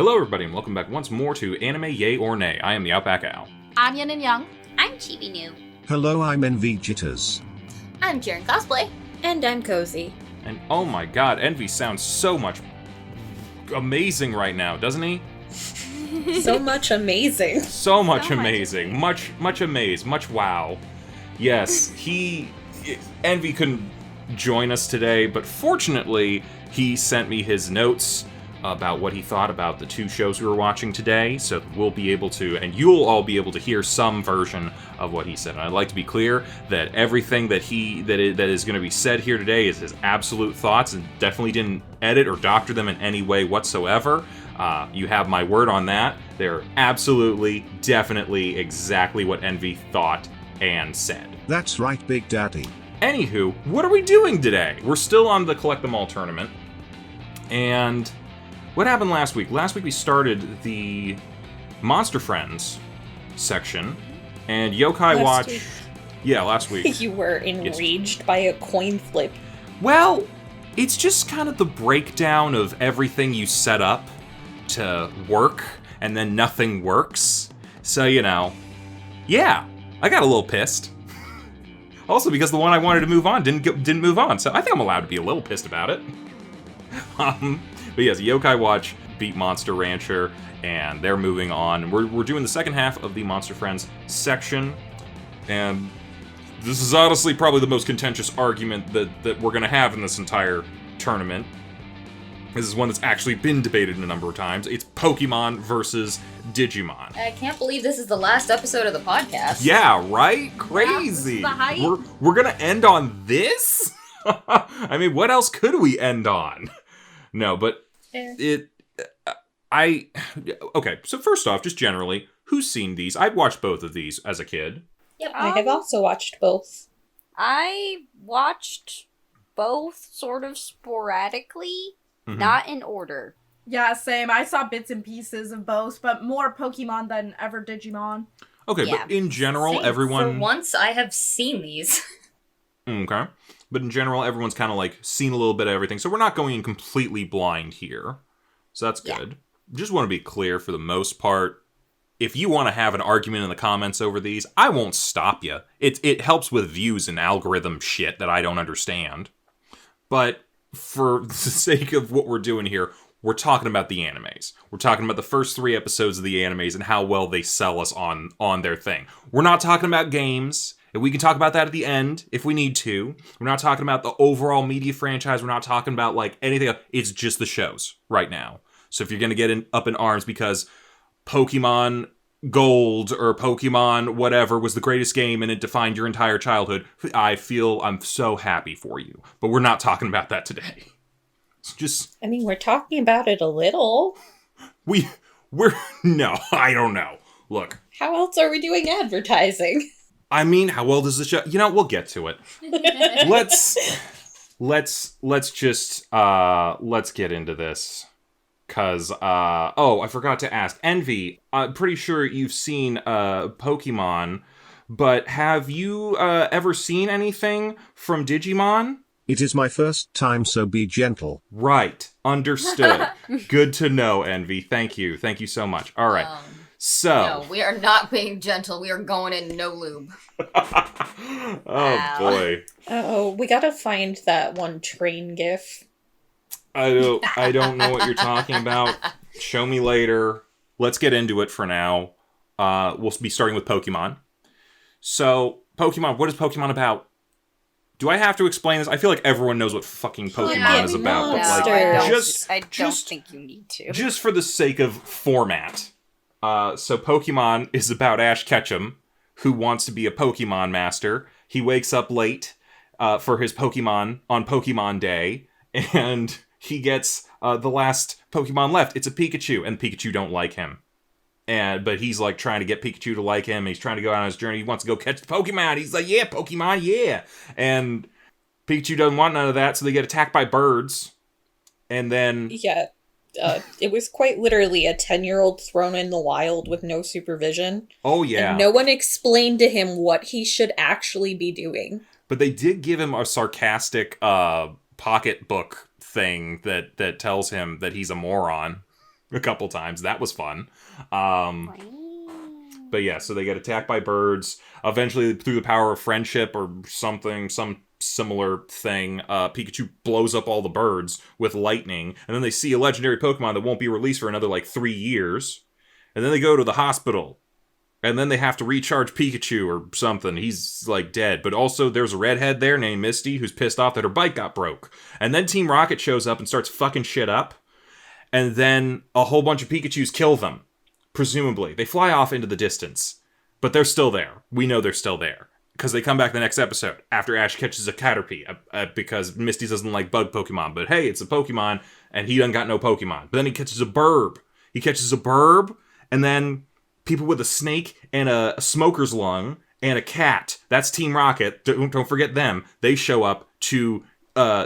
Hello everybody and welcome back once more to Anime Yay or Nay. I am TheOutbackAl. I'm Yin&Jung. I'm Chibi New. Hello, I'm Envy Jitters. I'm CheerandCosplay. And I'm Kozi. And oh my god, Envy sounds so much amazing right now, doesn't he? So much amazing. So much amazing. Much amazed. Much wow. Yes, Envy couldn't join us today, but fortunately he sent me his notes about what he thought about the two shows we were watching today, so we'll be able to, and you'll all be able to hear some version of what he said. And I'd like to be clear that everything that is going to be said here today is his absolute thoughts, and definitely didn't edit or doctor them in any way whatsoever. You have my word on that. They're absolutely, definitely, exactly what Envy thought and said. That's right, Big Daddy. Anywho, what are we doing today? We're still on the Collect Them All tournament, and what happened last week? Last week we started the Monster Friends section, and Yokai Watch... Week. Yeah, last week. You were enraged by a coin flip. Well, it's just kind of the breakdown of everything you set up to work, and then nothing works. So, yeah, I got a little pissed. Also, because the one I wanted to move on didn't move on, so I think I'm allowed to be a little pissed about it. But yes, Yokai Watch beat Monster Rancher, and they're moving on. We're doing the second half of the Monster Friends section, and this is honestly probably the most contentious argument that we're going to have in this entire tournament. This is one that's actually been debated a number of times. It's Pokemon versus Digimon. I can't believe this is the last episode of the podcast. Yeah, right? Crazy. Yeah, this is the hype. We're going to end on this? I mean, what else could we end on? No, but okay, so first off, just generally, who's seen these? I've watched both of these as a kid. Yep. I have also watched both. I watched both sort of sporadically, Mm-hmm. not in order. Yeah, same. I saw bits and pieces of both, but more Pokemon than ever Digimon. Okay, Yeah. but in general, Same. everyone... For once, I have seen these. Okay. But in general, everyone's kind of like seen a little bit of everything, so we're not going in completely blind here. So that's good. Just want to be clear for the most part. If you want to have an argument in the comments over these, I won't stop you. It helps with views and algorithm shit that I don't understand. But for the sake of what we're doing here, we're talking about the animes. We're talking about the first 3 episodes of the animes and how well they sell us on their thing. We're not talking about games. And we can talk about that at the end if we need to. We're not talking about the overall media franchise. We're not talking about like anything else. It's just the shows right now. So if you're going to get up in arms because Pokemon Gold or Pokemon whatever was the greatest game and it defined your entire childhood, I'm so happy for you. But we're not talking about that today. It's just... I mean, we're talking about it a little. No, I don't know. Look. How else are we doing advertising? I mean, how well does the show... we'll get to it. Let's get into this. Cause, I forgot to ask. Envy, I'm pretty sure you've seen, Pokemon, but have you, ever seen anything from Digimon? It is my first time, so be gentle. Right. Understood. Good to know, Envy. Thank you. Thank you so much. All right. No, we are not being gentle. We are going in no lube. Oh, boy. Oh, we gotta find that one train gif. I don't know what you're talking about. Show me later. Let's get into it for now. We'll be starting with Pokemon. So, Pokemon, what is Pokemon about? Do I have to explain this? I feel like everyone knows what fucking Pokemon is about. But like, I don't think you need to. Just for the sake of format. So Pokemon is about Ash Ketchum, who wants to be a Pokemon master. He wakes up late for his Pokemon on Pokemon Day, and he gets the last Pokemon left. It's a Pikachu, and Pikachu don't like him. But he's like trying to get Pikachu to like him, and he's trying to go on his journey. He wants to go catch the Pokemon. He's like, yeah, Pokemon, yeah. And Pikachu doesn't want none of that, so they get attacked by birds. And then... Yeah. It was quite literally a 10-year-old thrown in the wild with no supervision. Oh, yeah. And no one explained to him what he should actually be doing. But they did give him a sarcastic pocketbook thing that tells him that he's a moron. a couple times. That was fun. But yeah, so they get attacked by birds. Eventually, through the power of friendship or something, some similar thing, Pikachu blows up all the birds with lightning. And then they see a legendary Pokemon that won't be released for another, 3 years. And then they go to the hospital. And then they have to recharge Pikachu or something. He's, dead. But also, there's a redhead there named Misty who's pissed off that her bike got broke. And then Team Rocket shows up and starts fucking shit up. And then a whole bunch of Pikachus kill them. Presumably. They fly off into the distance. But they're still there. We know they're still there. Because they come back the next episode after Ash catches a Caterpie. Because Misty doesn't like bug Pokemon. But hey, it's a Pokemon, and he done got no Pokemon. But then he catches a Burb. And then people with a snake and a smoker's lung and a cat. That's Team Rocket. Don't forget them. They show up to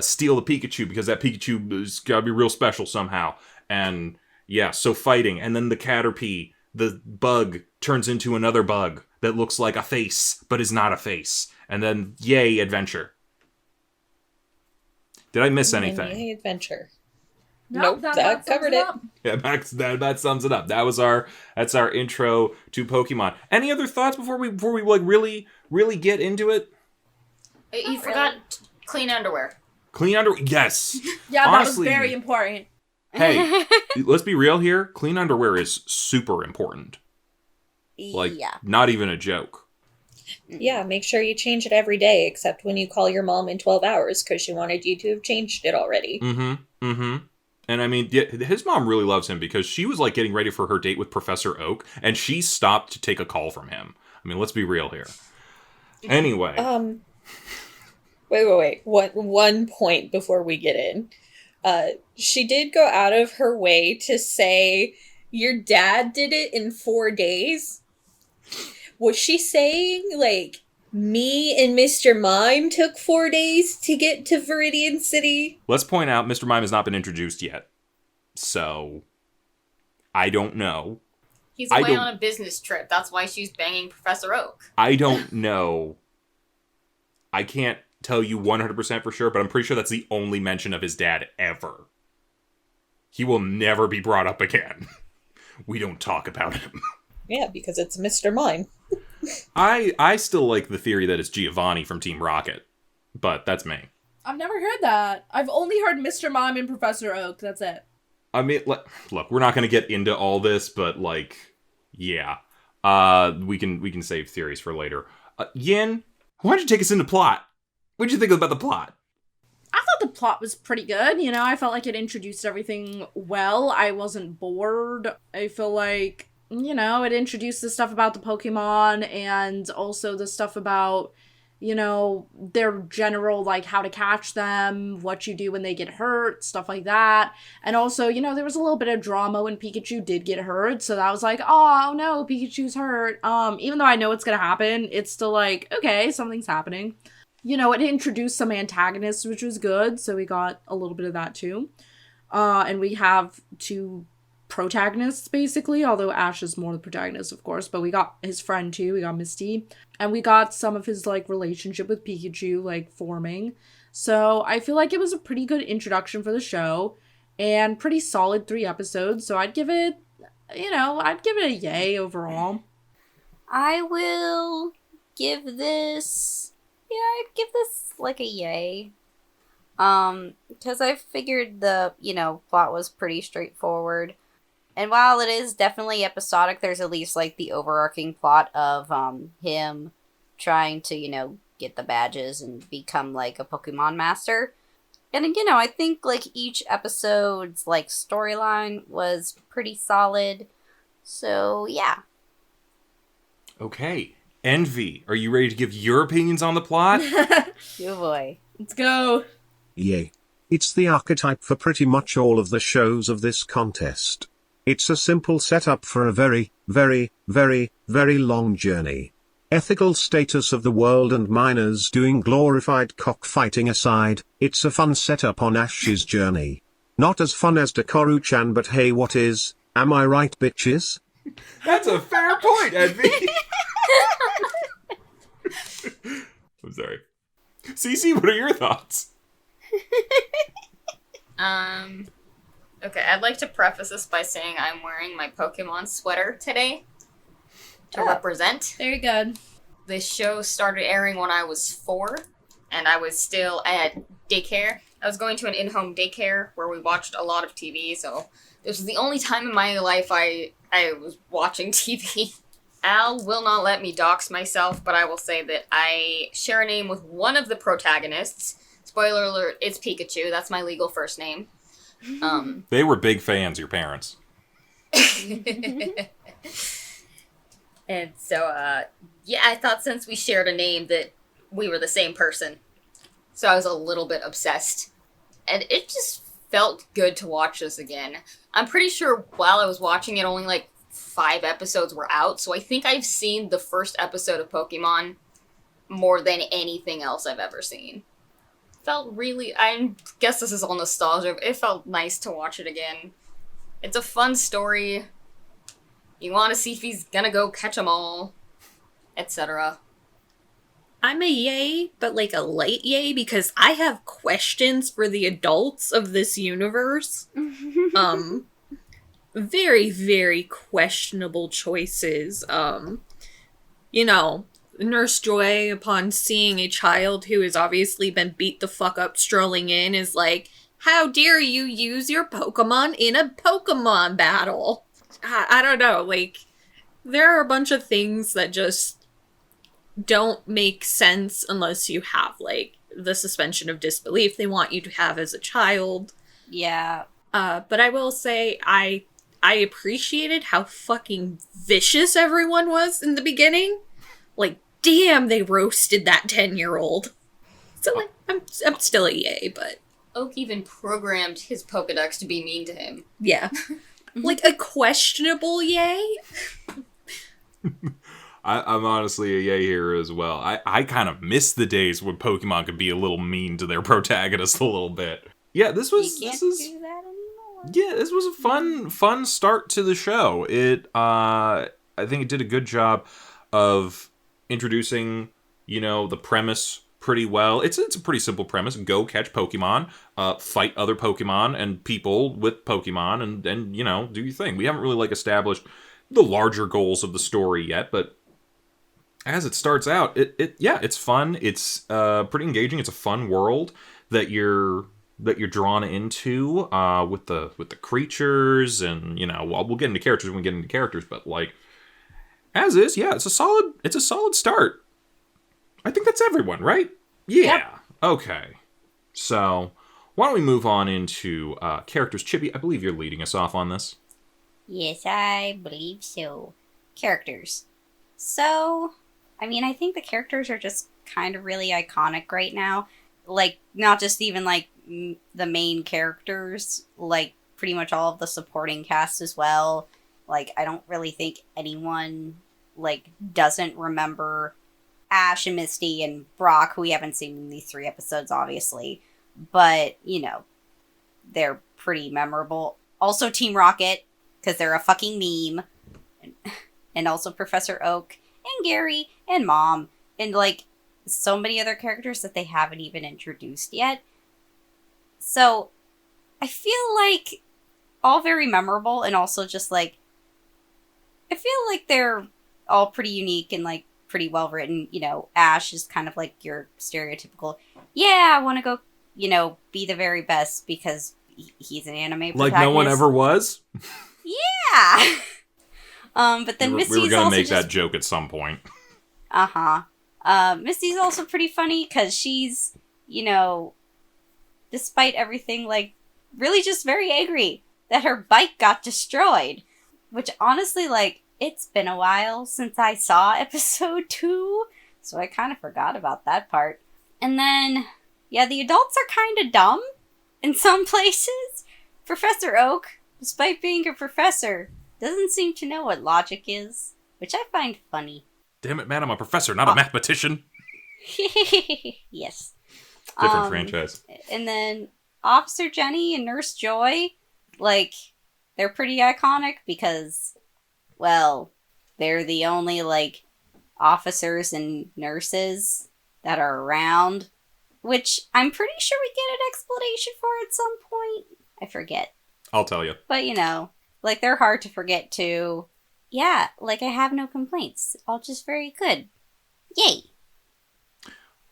steal the Pikachu because that Pikachu has got to be real special somehow. And yeah, so fighting. And then the Caterpie, the bug, turns into another bug that looks like a face, but is not a face. And then, yay, adventure. Did I miss anything? Yay, adventure. Nope, that covered it. Yeah, that sums it up. That's our intro to Pokemon. Any other thoughts before we really get into it? You forgot clean underwear. Clean underwear, yes. Yeah, Honestly, that was very important. Hey, let's be real here. Clean underwear is super important. Not even a joke. Yeah, make sure you change it every day, except when you call your mom in 12 hours because she wanted you to have changed it already. And I mean, his mom really loves him because she was getting ready for her date with Professor Oak, and she stopped to take a call from him. I mean, let's be real here. Anyway. Wait. One point before we get in. She did go out of her way to say, your dad did it in 4 days. Was she saying, me and Mr. Mime took 4 days to get to Viridian City? Let's point out, Mr. Mime has not been introduced yet. So, I don't know. He's away on a business trip. That's why she's banging Professor Oak. I don't know. I can't tell you 100% for sure, but I'm pretty sure that's the only mention of his dad ever. He will never be brought up again. We don't talk about him. Yeah, because it's Mr. Mime. I still like the theory that it's Giovanni from Team Rocket, but that's me. I've never heard that. I've only heard Mr. Mime and Professor Oak. That's it. I mean, look, we're not going to get into all this, but yeah. We can save theories for later. Yin, why don't you take us into plot? What did you think about the plot? I thought the plot was pretty good. I felt like it introduced everything well. I wasn't bored. I feel like, it introduced the stuff about the Pokemon and also the stuff about, their general, how to catch them, what you do when they get hurt, stuff like that. And also, there was a little bit of drama when Pikachu did get hurt. So that was oh no, Pikachu's hurt. Even though I know it's going to happen, it's still okay, something's happening. It introduced some antagonists, which was good, so we got a little bit of that too. And we have 2 protagonists, basically, although Ash is more the protagonist, of course, but we got his friend too, we got Misty, and we got some of his, relationship with Pikachu, forming. So I feel like it was a pretty good introduction for the show, and pretty solid 3 episodes, so I'd give it, a yay overall. I will give this... Yeah, I'd give this, a yay. Because I figured the, plot was pretty straightforward. And while it is definitely episodic, there's at least, the overarching plot of, him trying to, get the badges and become, a Pokemon master. And, I think, each episode's, storyline was pretty solid. So, yeah. Okay. Envy, are you ready to give your opinions on the plot? Oh boy. Let's go. Yay. It's the archetype for pretty much all of the shows of this contest. It's a simple setup for a very, very, very, very long journey. Ethical status of the world and miners doing glorified cockfighting aside, it's a fun setup on Ash's journey. Not as fun as Dekoru-chan, but hey, what is? Am I right, bitches? That's a fair point, Envy. I'm sorry. Cece, what are your thoughts? Okay, I'd like to preface this by saying I'm wearing my Pokemon sweater today to represent. Very good. This show started airing when I was 4, and I was still at daycare. I was going to an in-home daycare where we watched a lot of TV, so this was the only time in my life I was watching TV. Al will not let me dox myself, but I will say that I share a name with one of the protagonists. Spoiler alert, it's Pikachu. That's my legal first name. They were big fans, your parents. And so, yeah, I thought since we shared a name that we were the same person. So I was a little bit obsessed. And it just felt good to watch this again. I'm pretty sure while I was watching it, only like 5 episodes were out. So I think I've seen the first episode of Pokemon more than anything else I've ever seen. Felt really, I guess this is all nostalgia. It felt nice to watch it again. It's a fun story. You want to see if he's gonna go catch them all, etc. I'm a yay, but like a light yay, because I have questions for the adults of this universe. Very, very questionable choices. You know, Nurse Joy, upon seeing a child who has obviously been beat the fuck up strolling in, is like, how dare you use your Pokemon in a Pokemon battle? I don't know, like, there are a bunch of things that just don't make sense unless you have, like, the suspension of disbelief they want you to have as a child. Yeah. But I will say, I appreciated how fucking vicious everyone was in the beginning. Like, damn, they roasted that 10-year-old. So, like, I'm still a yay, but... Oak even programmed his Pokedex to be mean to him. Yeah. Like, a questionable yay? I'm honestly a yay here as well. I kind of miss the days when Pokemon could be a little mean to their protagonist a little bit. Yeah, this was... You can't do that anymore. Yeah, this was a fun start to the show. I think it did a good job of introducing, the premise pretty well. It's a pretty simple premise. Go catch Pokemon, fight other Pokemon and people with Pokemon, and do your thing. We haven't really, like, established the larger goals of the story yet, but as it starts out, it's fun. It's pretty engaging. It's a fun world that you're drawn into with the creatures, and we'll get into characters when we get into characters, but like as is, yeah, it's a solid start. I think that's everyone, right? Yeah. Yep. Okay. So why don't we move on into characters? Chippy, I believe you're leading us off on this. Yes, I believe so. Characters. So, I mean, I think the characters are just kind of really iconic right now. Like, not just even, like, the main characters, like, pretty much all of the supporting cast as well. Like, I don't really think anyone, like, doesn't remember Ash and Misty and Brock, who we haven't seen in these 3 episodes, obviously. But, they're pretty memorable. Also Team Rocket, because they're a fucking meme. And also Professor Oak, and Gary, and Mom, and, like, so many other characters that they haven't even introduced yet. So, I feel like all very memorable, and also just, like, I feel like they're all pretty unique and, like, pretty well written. Ash is kind of like your stereotypical, yeah, I want to go, be the very best because he's an anime protagonist. Like no one ever was? Yeah! But then Misty's we were gonna also make that joke at some point. Misty's also pretty funny because she's, despite everything, like, really just very angry that her bike got destroyed. Which, honestly, like, it's been a while since I saw episode 2, so I kind of forgot about that part. And then, yeah, the adults are kind of dumb in some places. Professor Oak, despite being a professor, doesn't seem to know what logic is, which I find funny. Damn it, man, I'm a professor, not a mathematician. Yes. Different franchise. And then Officer Jenny and Nurse Joy, like, they're pretty iconic because, well, they're the only, like, officers and nurses that are around, which I'm pretty sure we get an explanation for at some point. I forget. I'll tell you. But, like, they're hard to forget too. Yeah, like, I have no complaints. All just very good. Yay!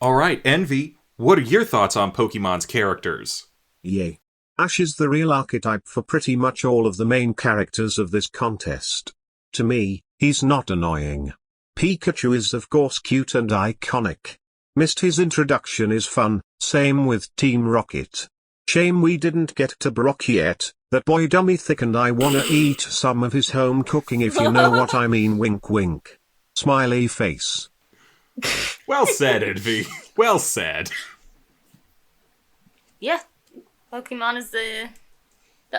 All right, Envy, what are your thoughts on Pokemon's characters? Yay. Ash is the real archetype for pretty much all of the main characters of this contest. To me, he's not annoying. Pikachu is of course cute and iconic. Missed his introduction is fun, same with Team Rocket. Shame we didn't get to Brock yet, that boy dummy thick and I wanna eat some of his home cooking if you know what I mean, wink wink. Smiley face. Well said, Envy. Well said. Yeah. Pokemon is the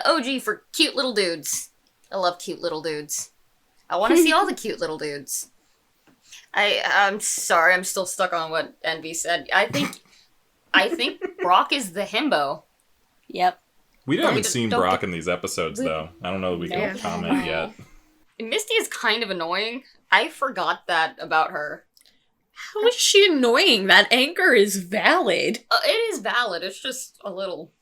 OG for cute little dudes. I love cute little dudes. I want to see all the cute little dudes. I'm sorry, I'm still stuck on what Envy said. I think Brock is the himbo. Yep. We Don't- haven't seen don't Brock get- in these episodes, though. I don't know that we can Yeah. comment yet. Misty is kind of annoying. I forgot that about her. How is she annoying? That anger is valid. It is valid. It's just a little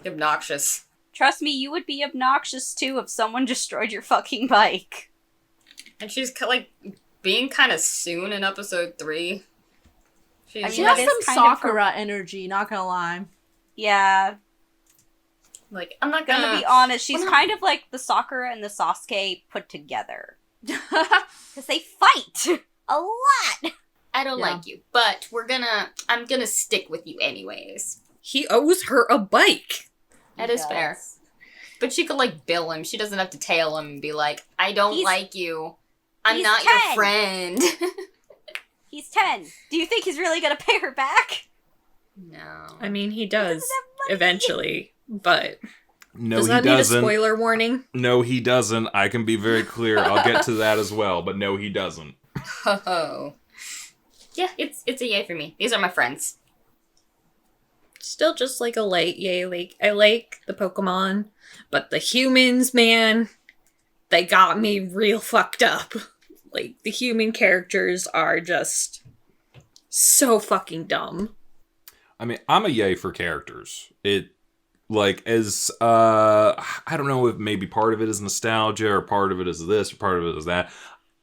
obnoxious. Trust me, you would be obnoxious too if someone destroyed your fucking bike. And she's like being kind of soon in episode 3. She's I mean, She that has is some kind of her- Sakura energy, not gonna lie. Yeah, like, I'm not gonna gonna be honest, she's I'm not- kind of like the Sakura and the Sasuke put together. Because they fight a lot! I don't Yeah. like you, but I'm gonna stick with you anyways. He owes her a bike. That is fair. But she could, like, bill him. She doesn't have to tail him and be like, I don't He's- like you. I'm he's not 10. your friend. He's 10. Do you think he's really gonna pay her back? No. I mean, he He does doesn't have money. eventually, but No, does he that need a doesn't. spoiler warning? No, he doesn't. I can be very clear. I'll get to that as well, but no, he doesn't. Ho-ho. Yeah, it's a yay for me. These are my friends. Still just like a light yay. Like, I like the Pokemon, but the humans, man, they got me real fucked up. Like, the human characters are just so fucking dumb. I mean, I'm a yay for characters. It, like, as, I don't know if maybe part of it is nostalgia, or part of it is this, or part of it is that.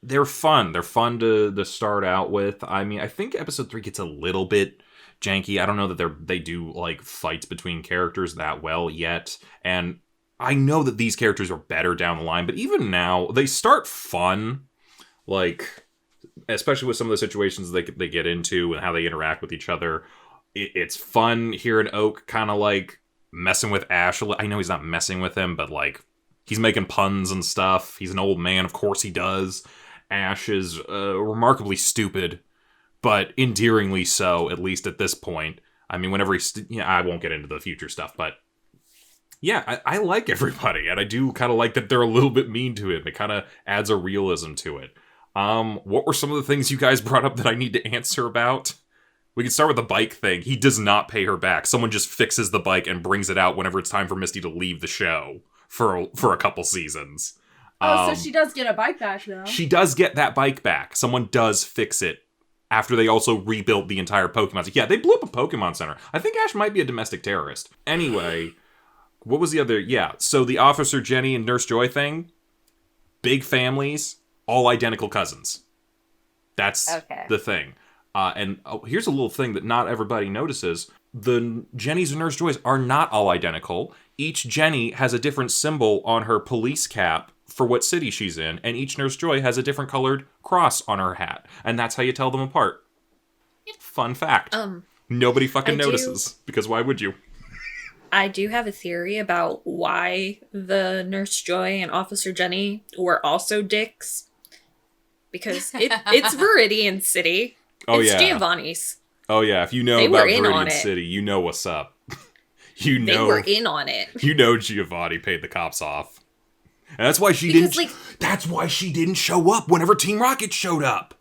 They're fun. They're fun to start out with. I mean, I think episode 3 gets a little bit janky. I don't know that they do, like, fights between characters that well yet. And I know that these characters are better down the line, but even now, they start fun. Like, especially with some of the situations they get into and how they interact with each other. It's fun hearing Oak kind of, like, messing with Ash. I know he's not messing with him, but, like, he's making puns and stuff. He's an old man. Of course he does. Ash is remarkably stupid, but endearingly so, at least at this point. I mean, whenever I won't get into the future stuff, but yeah, I like everybody, and I do kind of like that they're a little bit mean to him. It kind of adds a realism to it. What were some of the things you guys brought up that I need to answer about? We can start with the bike thing. He does not pay her back. Someone just fixes the bike and brings it out whenever it's time for Misty to leave the show for a couple seasons. Oh, so she does get a bike back, though. She does get that bike back. Someone does fix it after they also rebuilt the entire Pokemon. Yeah, they blew up a Pokemon Center. I think Ash might be a domestic terrorist. Anyway, what was the other? Yeah, so the Officer Jenny and Nurse Joy thing, big families, all identical cousins. That's the thing. And here's a little thing that not everybody notices. The Jennies and Nurse Joys are not all identical. Each Jenny has a different symbol on her police cap for what city she's in, and each Nurse Joy has a different colored cross on her hat. And that's how you tell them apart. Fun fact. Nobody fucking notices, because why would you? I do have a theory about why the Nurse Joy and Officer Jenny were also dicks. Because it's Viridian City. Oh, it's yeah. Giovanni's. Oh, yeah. If you know They were about in on Viridian it. City, you know what's up. You They know. were in on it. You know Giovanni paid the cops off. And that's why she Because, didn't. like- That's why she didn't show up whenever Team Rocket showed up.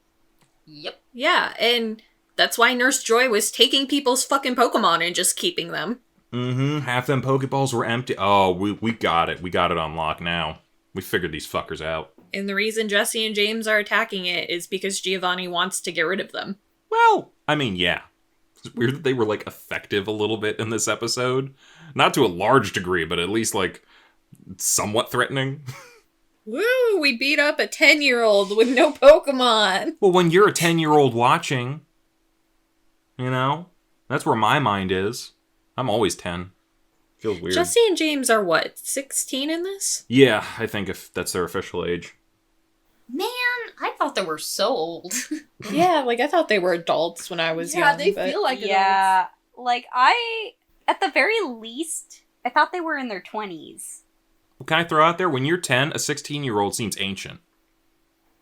Yep. Yeah, and that's why Nurse Joy was taking people's fucking Pokemon and just keeping them. Mm-hmm. Half them Pokeballs were empty. Oh, we got it. We got it on lock now. We figured these fuckers out. And the reason Jesse and James are attacking it is because Giovanni wants to get rid of them. Well, I mean, yeah. It's weird that they were, like, effective a little bit in this episode. Not to a large degree, but at least, like, somewhat threatening. Woo! We beat up a 10-year-old with no Pokemon. Well, when you're a 10-year-old watching, you know, that's where my mind is. I'm always 10. Feels weird. Jesse and James are what, 16 in this? Yeah, I think if that's their official age. Man, I thought they were so old. Yeah, like I thought they were adults when I was young. they but... feel like adults. Yeah, like at the very least, I thought they were in their 20s. Well, can I throw out there, when you're 10, a 16-year-old seems ancient.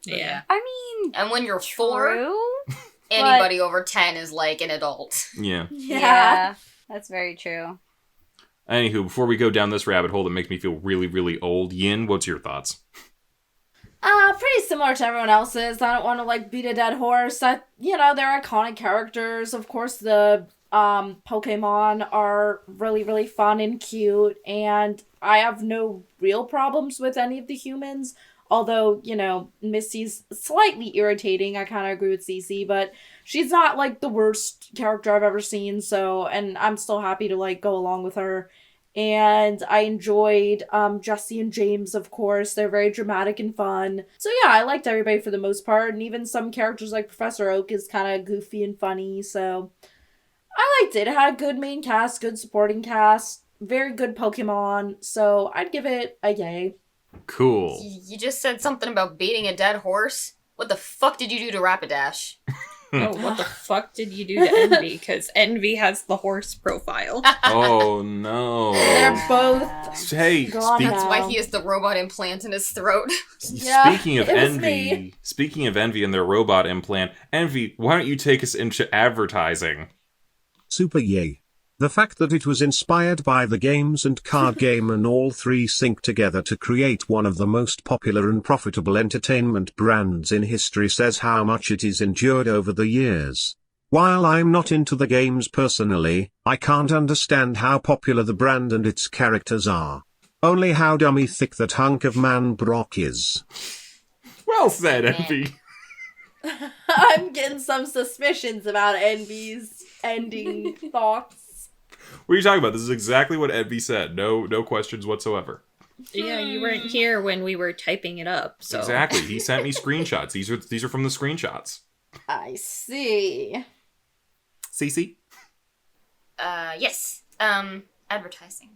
Yeah. I mean, And when you're 4, true. anybody over 10 is like an adult. Yeah. Yeah, that's very true. Anywho, before we go down this rabbit hole that makes me feel really, really old, Yin, what's your thoughts? Pretty similar to everyone else's. I don't want to, like, beat a dead horse. They're iconic characters. Of course, the Pokemon are really, really fun and cute, and I have no real problems with any of the humans. Although, Misty's slightly irritating. I kind of agree with Cece, but she's not, like, the worst character I've ever seen, and I'm still happy to, like, go along with her. And I enjoyed Jesse and James, of course. They're very dramatic and fun. So yeah, I liked everybody for the most part, and even some characters like Professor Oak is kind of goofy and funny, so I liked it. It had a good main cast, good supporting cast, very good Pokemon, so I'd give it a yay. Cool. You just said something about beating a dead horse? What the fuck did you do to Rapidash? Oh, what the fuck did you do to Envy? Because Envy has the horse profile. Oh, no. They're both Hey, gone speak- That's now. why he has the robot implant in his throat. Yeah, speaking of it was Envy, me. speaking of Envy and their robot implant, Envy, why don't you take us into advertising? Super yay. The fact that it was inspired by the games and card game and all three sync together to create one of the most popular and profitable entertainment brands in history says how much it is endured over the years. While I'm not into the games personally, I can't understand how popular the brand and its characters are. Only how dummy thick that hunk of man Brock is. Well said, Envy. I'm getting some suspicions about Envy's ending thoughts. What are you talking about? This is exactly what Envy said. No questions whatsoever. Yeah, you weren't here when we were typing it up, so... Exactly. He sent me screenshots. These are from the screenshots. I see. Cece? Yes. Advertising.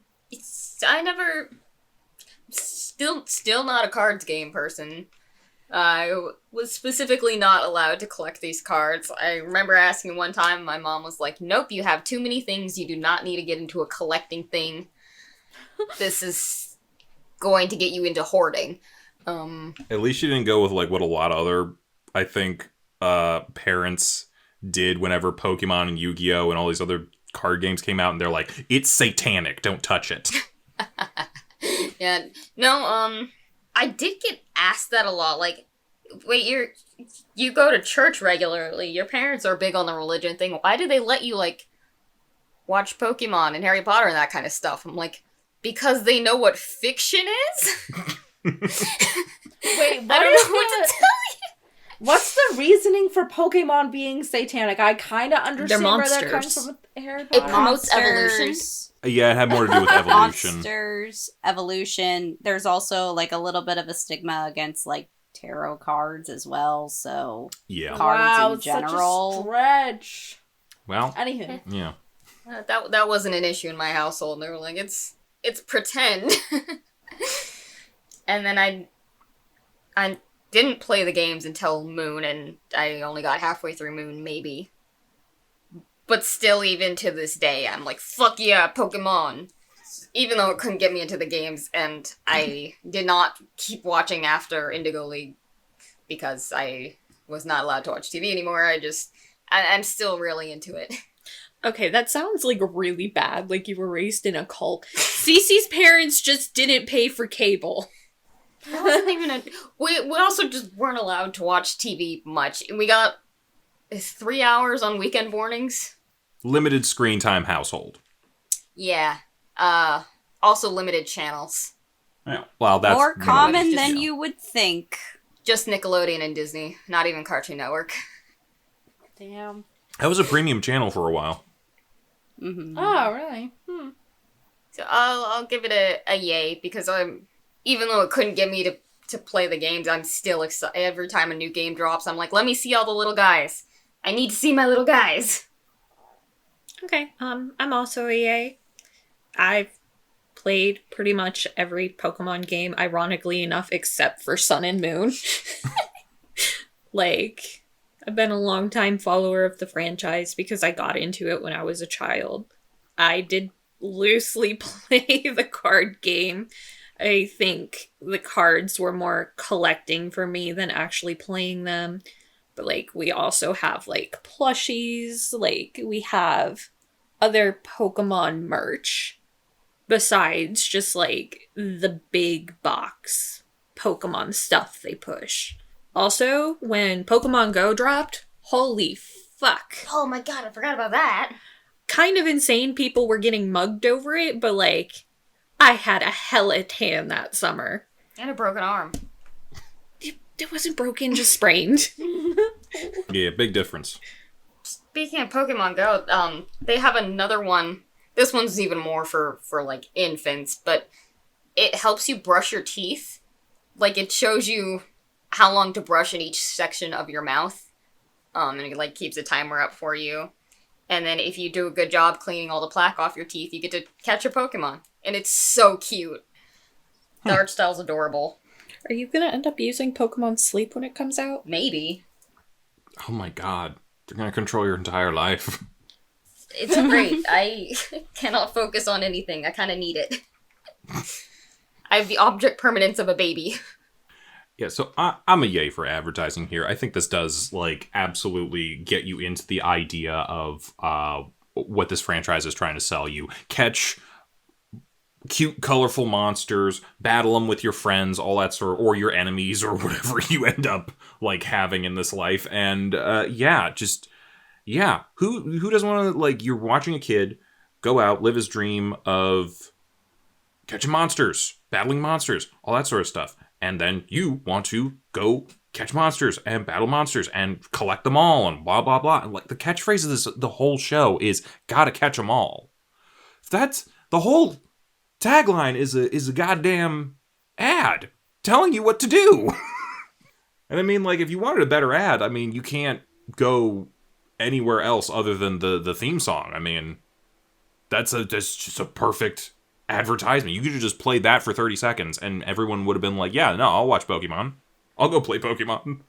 Still not a cards game person. I was specifically not allowed to collect these cards. I remember asking one time, my mom was like, nope, you have too many things, you do not need to get into a collecting thing. This is going to get you into hoarding. At least you didn't go with like what a lot of other, I think, parents did whenever Pokemon and Yu-Gi-Oh! And all these other card games came out, and they're like, it's satanic, don't touch it. Yeah, no, I did get asked that a lot, like, wait, you go to church regularly, your parents are big on the religion thing, why do they let you, like, watch Pokemon and Harry Potter and that kind of stuff? I'm like, because they know what fiction is? Wait, I don't know what to tell you. What's the reasoning for Pokemon being satanic? I kind of understand where that comes monsters. from with Harry It Potter. promotes evolution. Monsters, Yeah, it had more to do with evolution. monsters, evolution. There's also like a little bit of a stigma against like tarot cards as well. So Yeah. cards wow, in it's such general. a stretch. Well, Anywho. yeah. That wasn't an issue in my household. They were like, it's pretend. And then I didn't play the games until Moon, and I only got halfway through Moon, maybe. But still, even to this day, I'm like, fuck yeah, Pokemon! Even though it couldn't get me into the games, and I did not keep watching after Indigo League, because I was not allowed to watch TV anymore. I'm still really into it. Okay, that sounds like really bad, like you were raised in a cult. Cece's parents just didn't pay for cable. That wasn't even we also just weren't allowed to watch TV much. We got 3 hours on weekend mornings. Limited screen time household. Yeah. Also limited channels. Yeah. Well, that's More common just- than you would think. Just Nickelodeon and Disney, not even Cartoon Network. Damn. That was a premium channel for a while. Mm-hmm. Oh, really? So I'll give it a yay, because even though it couldn't get me to play the games, I'm still excited. Every time a new game drops, I'm like, let me see all the little guys. I need to see my little guys. Okay, I'm also a yay. I've played pretty much every Pokemon game, ironically enough, except for Sun and Moon. Like, I've been a long time follower of the franchise because I got into it when I was a child. I did loosely play the card game. I think the cards were more collecting for me than actually playing them. But, like, we also have, like, plushies. Like, we have other Pokemon merch besides just, like, the big box Pokemon stuff they push. Also, when Pokemon Go dropped, holy fuck. Oh my god, I forgot about that. Kind of insane people were getting mugged over it, but, like, I had a hella tan that summer. And a broken arm. It wasn't broken, just sprained. Yeah, big difference. Speaking of Pokemon Go, they have another one. This one's even more for like infants, but it helps you brush your teeth. Like, it shows you how long to brush in each section of your mouth. And it, like, keeps a timer up for you. And then if you do a good job cleaning all the plaque off your teeth, you get to catch a Pokemon. And it's so cute. The art style's adorable. Are you gonna end up using Pokemon Sleep when it comes out? Maybe. Oh my god. They're gonna control your entire life. It's great. I cannot focus on anything. I kind of need it. I have the object permanence of a baby. Yeah, so I'm a yay for advertising here. I think this does, like, absolutely get you into the idea of what this franchise is trying to sell you. Catch cute, colorful monsters, battle them with your friends, all that sort of, or your enemies, or whatever you end up, like, having in this life. And, who doesn't want to, like, you're watching a kid go out, live his dream of catching monsters, battling monsters, all that sort of stuff. And then you want to go catch monsters and battle monsters and collect them all and blah, blah, blah. And, like, the catchphrase of this, the whole show is, gotta catch them all. That's, the whole tagline is a goddamn ad telling you what to do. And I mean, like, if you wanted a better ad, I mean, you can't go anywhere else other than the theme song. I mean, that's just a perfect advertisement. You could have just played that for 30 seconds and everyone would have been like, yeah, no, I'll watch Pokemon. I'll go play Pokemon.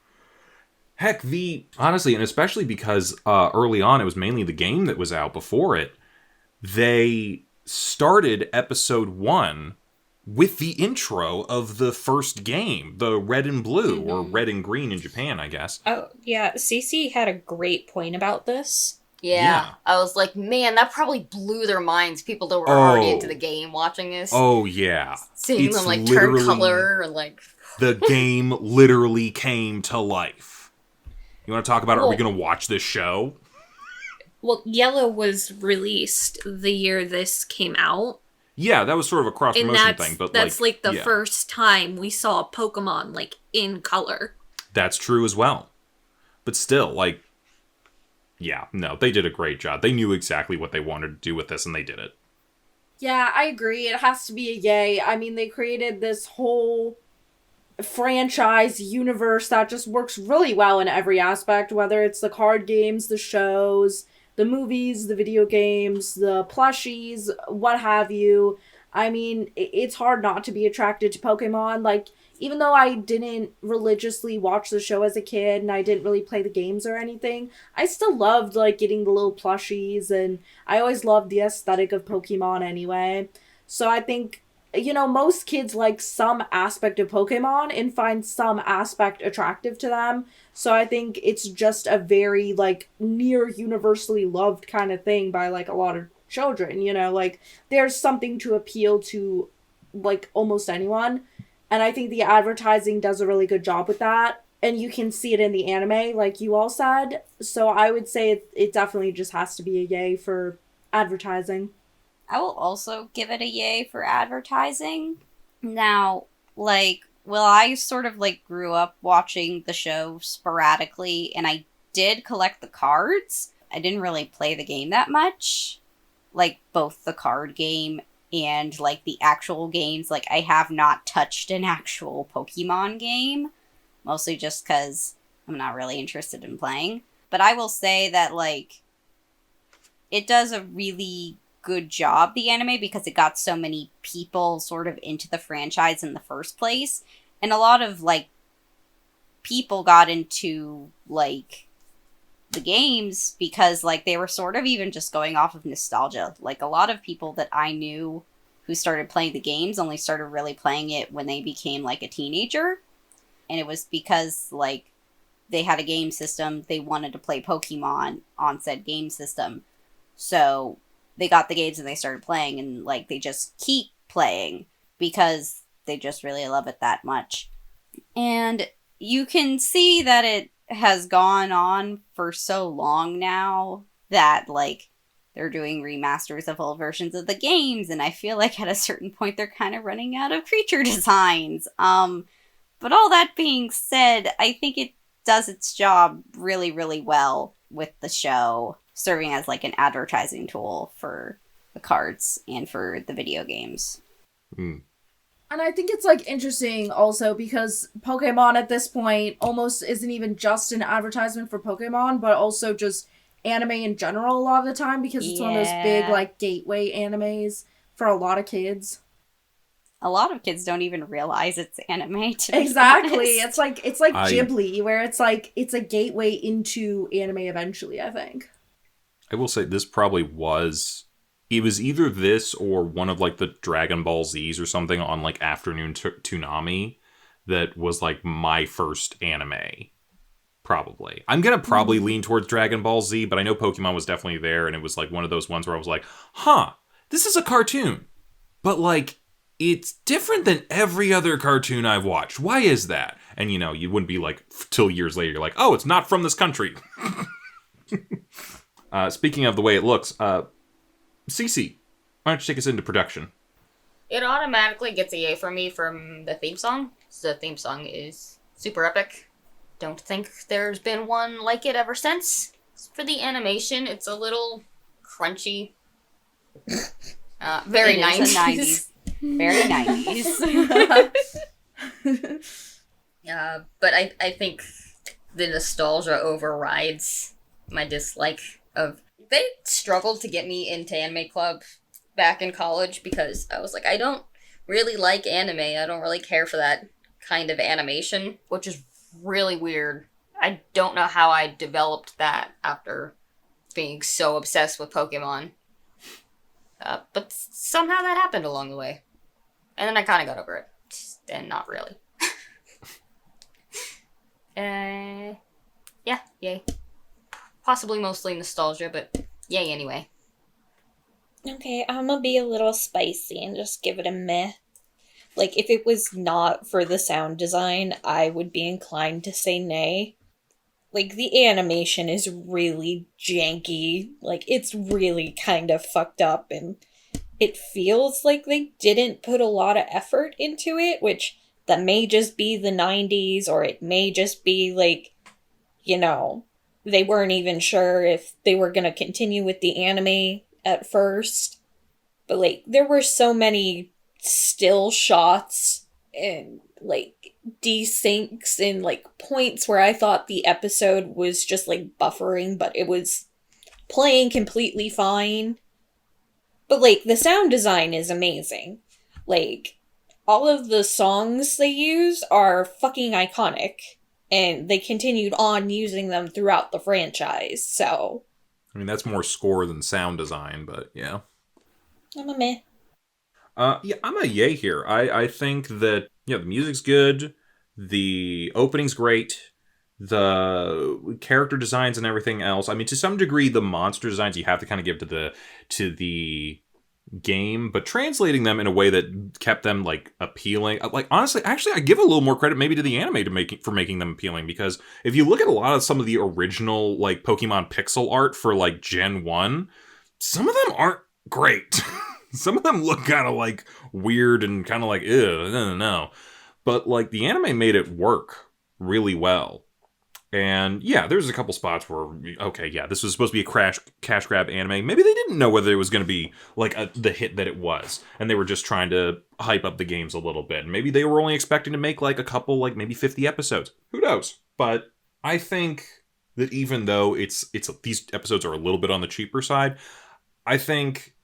Heck, honestly, and especially because early on it was mainly the game that was out before it, they started episode 1 with the intro of the first game, the Red and Blue, or Red and Green in Japan, I guess. Oh, yeah, Cece had a great point about this. Yeah. I was like, man, that probably blew their minds. People that were already into the game watching this. Oh, yeah. Seeing them, like, turn color and, like... The game literally came to life. You want to talk about are we going to watch this show? Well, Yellow was released the year this came out. Yeah, that was sort of a cross-promotion thing. But that's like the first time we saw Pokemon, like, in color. That's true as well. But still, like, yeah, no, they did a great job. They knew exactly what they wanted to do with this, and they did it. Yeah, I agree. It has to be a yay. I mean, they created this whole franchise universe that just works really well in every aspect, whether it's the card games, the shows, the movies, the video games, the plushies, what have you. I mean, it's hard not to be attracted to Pokemon. Like, even though I didn't religiously watch the show as a kid and I didn't really play the games or anything, I still loved, like, getting the little plushies, and I always loved the aesthetic of Pokemon anyway. So I think, you know, most kids like some aspect of Pokemon and find some aspect attractive to them. So I think it's just a very, like, near universally loved kind of thing by, like, a lot of children, you know? Like, there's something to appeal to, like, almost anyone. And I think the advertising does a really good job with that. And you can see it in the anime, like you all said. So I would say it definitely just has to be a yay for advertising. I will also give it a yay for advertising. Now, like, well, I sort of, like, grew up watching the show sporadically, and I did collect the cards. I didn't really play the game that much. Like, both the card game and like the actual games. Like, I have not touched an actual Pokemon game, mostly just because I'm not really interested in playing. But I will say that, like, it does a really good job, the anime, because it got so many people sort of into the franchise in the first place. And a lot of, like, people got into, like, the games because, like, they were sort of even just going off of nostalgia. Like, a lot of people that I knew who started playing the games only started really playing it when they became, like, a teenager. And it was because, like, they had a game system, they wanted to play Pokemon on said game system. So they got the games and they started playing, and, like, they just keep playing because they just really love it that much. And you can see that it has gone on for so long now that, like, they're doing remasters of old versions of the games, and I feel like at a certain point they're kind of running out of creature designs. But all that being said, I think it does its job really, really well with the show, serving as, like, an advertising tool for the cards and for the video games. And I think it's, like, interesting also because Pokemon at this point almost isn't even just an advertisement for Pokemon, but also just anime in general a lot of the time, because it's one of those big, like, gateway animes for a lot of kids. A lot of kids don't even realize it's anime, to be Exactly. honest. It's like Ghibli, where it's like it's a gateway into anime eventually, I think. I will say this probably was... It was either this or one of, like, the Dragon Ball Zs or something on, like, Afternoon Toonami that was, like, my first anime. Probably. I'm gonna probably lean towards Dragon Ball Z, but I know Pokemon was definitely there, and it was, like, one of those ones where I was like, huh, this is a cartoon. But, like, it's different than every other cartoon I've watched. Why is that? And, you know, you wouldn't be like, till years later, you're like, oh, it's not from this country. Speaking of the way it looks, Cece, why don't you take us into production? It automatically gets a yay for me from the theme song. The theme song is super epic. Don't think there's been one like it ever since. For the animation, it's a little crunchy. Very 90s. Very 90s. But I think the nostalgia overrides my dislike of... They struggled to get me into anime club back in college because I was like, I don't really like anime. I don't really care for that kind of animation, which is really weird. I don't know how I developed that after being so obsessed with Pokemon. But somehow that happened along the way. And then I kind of got over it. And not really. Yeah, yay. Possibly mostly nostalgia, but yay anyway. Okay, I'm gonna be a little spicy and just give it a meh. Like, if it was not for the sound design, I would be inclined to say nay. Like, the animation is really janky. Like, it's really kind of fucked up, and it feels like they didn't put a lot of effort into it, which that may just be the 90s, or it may just be, like, you know, they weren't even sure if they were gonna continue with the anime at first. But, like, there were so many still shots and, like, desyncs and, like, points where I thought the episode was just, like, buffering, but it was playing completely fine. But, like, the sound design is amazing. Like, all of the songs they use are fucking iconic, and they continued on using them throughout the franchise, so... I mean, that's more score than sound design, but yeah. I'm a meh. Yeah, I'm a yay here. I think that, yeah, the music's good, the opening's great, the character designs and everything else. I mean, to some degree, the monster designs you have to kind of give to the game, but translating them in a way that kept them, like, appealing. Like, honestly, actually, I give a little more credit maybe to the anime for making them appealing, because if you look at a lot of some of the original, like, Pokemon pixel art for, like, Gen 1, some of them aren't great. Some of them look kind of, like, weird and kind of like, ew, no. But, like, the anime made it work really well. And yeah, there's a couple spots where, okay, yeah, this was supposed to be a cash grab anime. Maybe they didn't know whether it was going to be like the hit that it was, and they were just trying to hype up the games a little bit. Maybe they were only expecting to make like a couple, like maybe 50 episodes. Who knows? But I think that even though it's these episodes are a little bit on the cheaper side, I think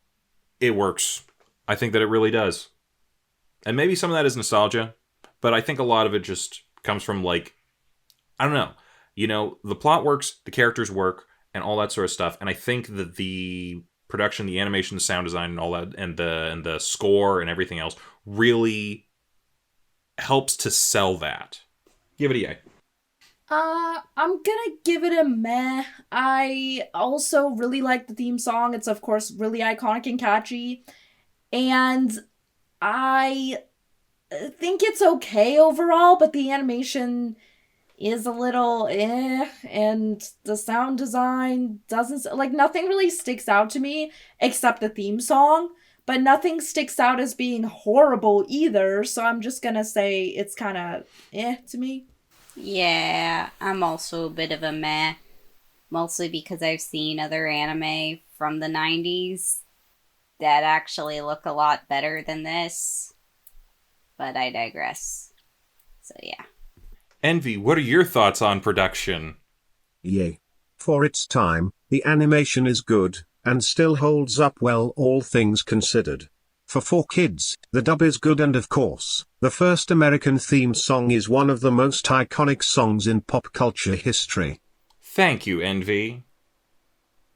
it works. I think that it really does. And maybe some of that is nostalgia, but I think a lot of it just comes from like, I don't know. You know, the plot works, the characters work, and all that sort of stuff. And I think that the production, the animation, the sound design, and all that, and the score and everything else really helps to sell that. Give it a yay. I'm gonna give it a meh. I also really like the theme song. It's of course really iconic and catchy. And I think it's okay overall, but the animation is a little and the sound design doesn't, like, nothing really sticks out to me except the theme song, but nothing sticks out as being horrible either, so I'm just gonna say it's kind of to me. Yeah, I'm also a bit of a meh. Mostly because I've seen other anime from the 90s that actually look a lot better than this. But I digress. So yeah. Envy, what are your thoughts on production? Yay. For its time, the animation is good, and still holds up well all things considered. For 4Kids, the dub is good, and of course, the first American theme song is one of the most iconic songs in pop culture history. Thank you, Envy.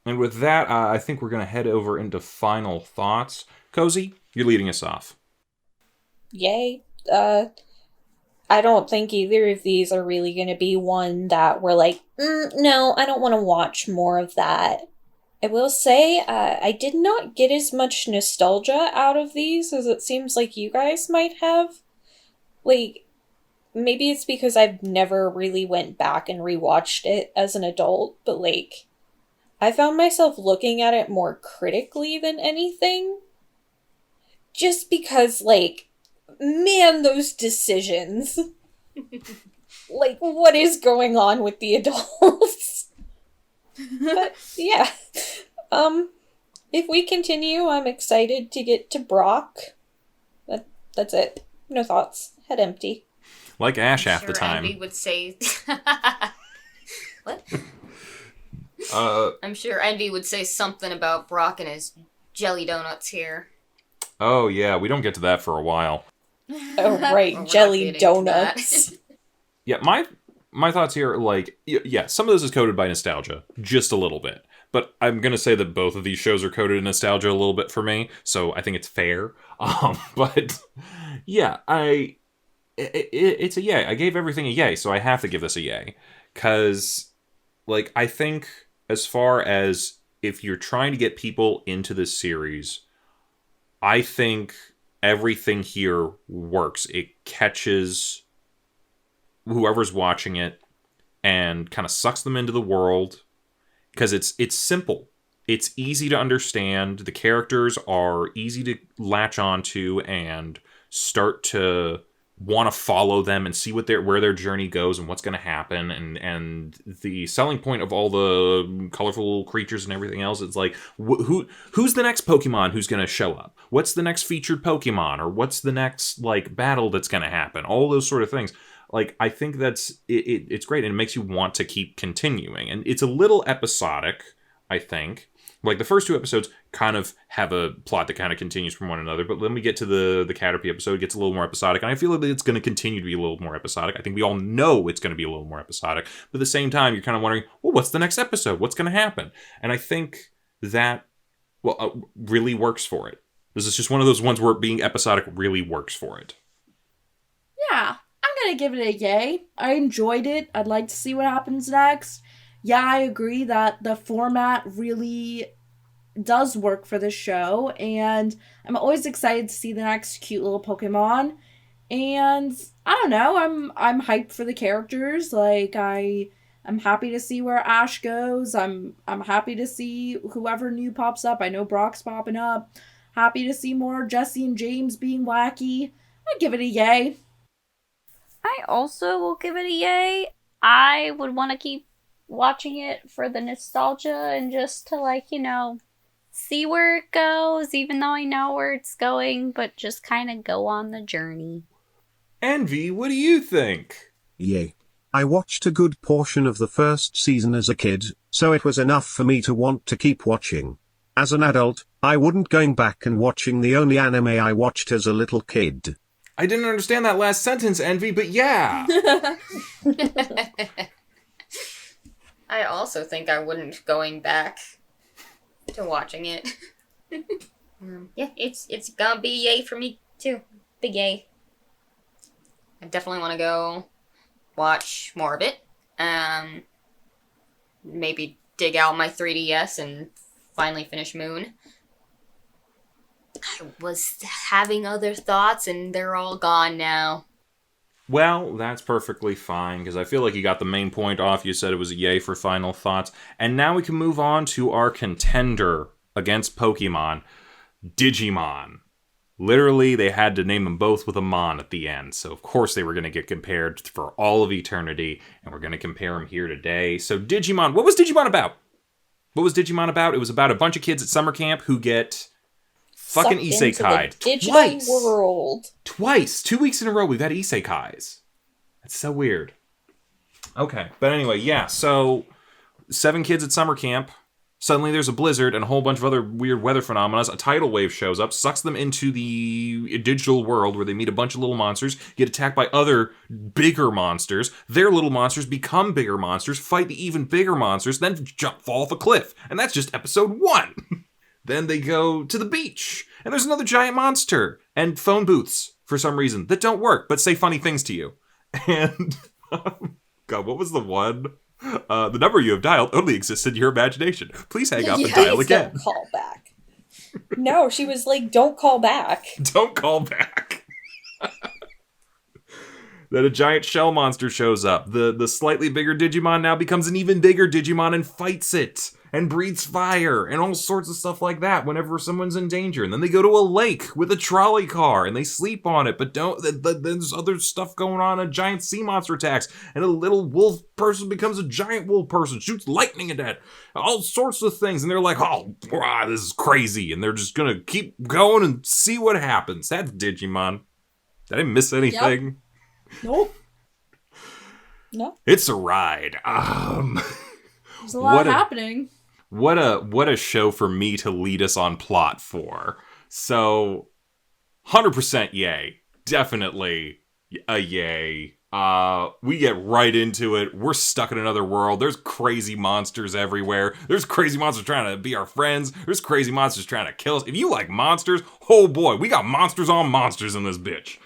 And with that, I think we're going to head over into final thoughts. Kozi, you're leading us off. Yay. I don't think either of these are really going to be one that we're like, no, I don't want to watch more of that. I will say, I did not get as much nostalgia out of these as it seems like you guys might have. Like, maybe it's because I've never really went back and rewatched it as an adult, but like, I found myself looking at it more critically than anything. Just because, like, man, those decisions. Like, what is going on with the adults? But, yeah. If we continue, I'm excited to get to Brock. That's it. No thoughts. Head empty. Like Ash half the time. Envy would say... What? I'm sure Envy would say something about Brock and his jelly donuts here. Oh, yeah, we don't get to that for a while. Oh, right. Jelly donuts. Yeah, my thoughts here are like, yeah, some of this is coded by nostalgia, just a little bit. But I'm going to say that both of these shows are coded in nostalgia a little bit for me, so I think it's fair. But, yeah, it's a yay. I gave everything a yay, so I have to give this a yay. Because, like, I think as far as if you're trying to get people into this series, I think everything here works. It catches whoever's watching it and kind of sucks them into the world because it's simple. It's easy to understand. The characters are easy to latch onto and start to want to follow them and see where their journey goes and what's going to happen, and the selling point of all the colorful creatures and everything else, it's like who's the next Pokemon who's going to show up, what's the next featured Pokemon, or what's the next like battle that's going to happen, all those sort of things. Like, I think that's it's great, and it makes you want to keep continuing, and it's a little episodic, I think. Like, the first two episodes kind of have a plot that kind of continues from one another, but then we get to the Caterpie episode, it gets a little more episodic, and I feel like it's going to continue to be a little more episodic. I think we all know it's going to be a little more episodic, but at the same time, you're kind of wondering, well, what's the next episode? What's going to happen? And I think that, really works for it. This is just one of those ones where being episodic really works for it. Yeah, I'm gonna give it a yay. I enjoyed it. I'd like to see what happens next. Yeah, I agree that the format really does work for this show, and I'm always excited to see the next cute little Pokemon. And I don't know, I'm hyped for the characters. Like, I'm happy to see where Ash goes. I'm happy to see whoever new pops up. I know Brock's popping up. Happy to see more Jesse and James being wacky. I'd give it a yay. I also will give it a yay. I would want to keep watching it for the nostalgia and just to, like, see where it goes, even though I know where it's going, but just kind of go on the journey. Envy, what do you think? Yay. I watched a good portion of the first season as a kid, so it was enough for me to want to keep watching. As an adult, I wouldn't going back and watching the only anime I watched as a little kid. I didn't understand that last sentence, Envy, but yeah. I also think I wouldn't going back to watching it. Yeah, it's gonna be yay for me too. Big yay. I definitely want to go watch more of it. Maybe dig out my 3DS and finally finish Moon. I was having other thoughts and they're all gone now. Well, that's perfectly fine, because I feel like you got the main point off. You said it was a yay for final thoughts. And now we can move on to our contender against Pokemon, Digimon. Literally, they had to name them both with a mon at the end. So, of course, they were going to get compared for all of eternity. And we're going to compare them here today. So, Digimon. What was Digimon about? What was Digimon about? It was about a bunch of kids at summer camp who get fucking isekai'd. Twice. World. Twice. 2 weeks in a row, we've had isekais. That's so weird. Okay. But anyway, yeah. So, 7 kids at summer camp. Suddenly there's a blizzard and a whole bunch of other weird weather phenomena. A tidal wave shows up, sucks them into the digital world where they meet a bunch of little monsters, get attacked by other bigger monsters. Their little monsters become bigger monsters, fight the even bigger monsters, then fall off a cliff. And that's just episode 1. Then they go to the beach, and there's another giant monster, and phone booths, for some reason, that don't work, but say funny things to you. And, God, what was the one? The number you have dialed only exists in your imagination. Please hang up and dial again. Don't call back. No, she was like, don't call back. Don't call back. Then a giant shell monster shows up. The slightly bigger Digimon now becomes an even bigger Digimon and fights it. And breathes fire and all sorts of stuff like that whenever someone's in danger. And then they go to a lake with a trolley car and they sleep on it, but there's other stuff going on. A giant sea monster attacks and a little wolf person becomes a giant wolf person, shoots lightning at it, all sorts of things. And they're like, oh, wow, this is crazy. And they're just gonna keep going and see what happens. That's Digimon. Did I miss anything? Yep. Nope. No. It's a ride. There's a lot happening. What a show for me to lead us on plot for. So, 100% yay. Definitely a yay. We get right into it. We're stuck in another world. There's crazy monsters everywhere. There's crazy monsters trying to be our friends. There's crazy monsters trying to kill us. If you like monsters, oh boy, we got monsters on monsters in this bitch.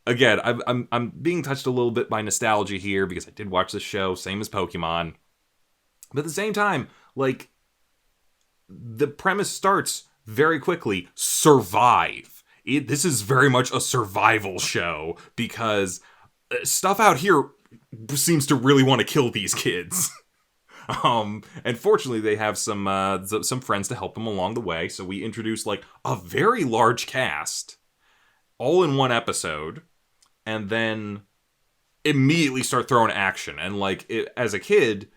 Again, I'm being touched a little bit by nostalgia here because I did watch this show, same as Pokemon. But at the same time, like, the premise starts very quickly. Survive. This is very much a survival show because stuff out here seems to really want to kill these kids. And fortunately, they have some friends to help them along the way. So we introduce like a very large cast, all in one episode. And then immediately start throwing action. And like as a kid,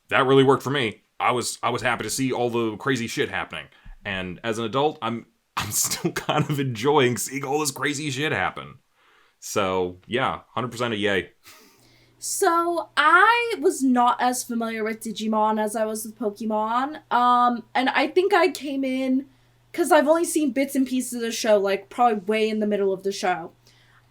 that really worked for me. I was happy to see all the crazy shit happening. And as an adult, I'm still kind of enjoying seeing all this crazy shit happen. So yeah, 100% a yay. So I was not as familiar with Digimon as I was with Pokemon. And I think I came in because I've only seen bits and pieces of the show, like probably way in the middle of the show.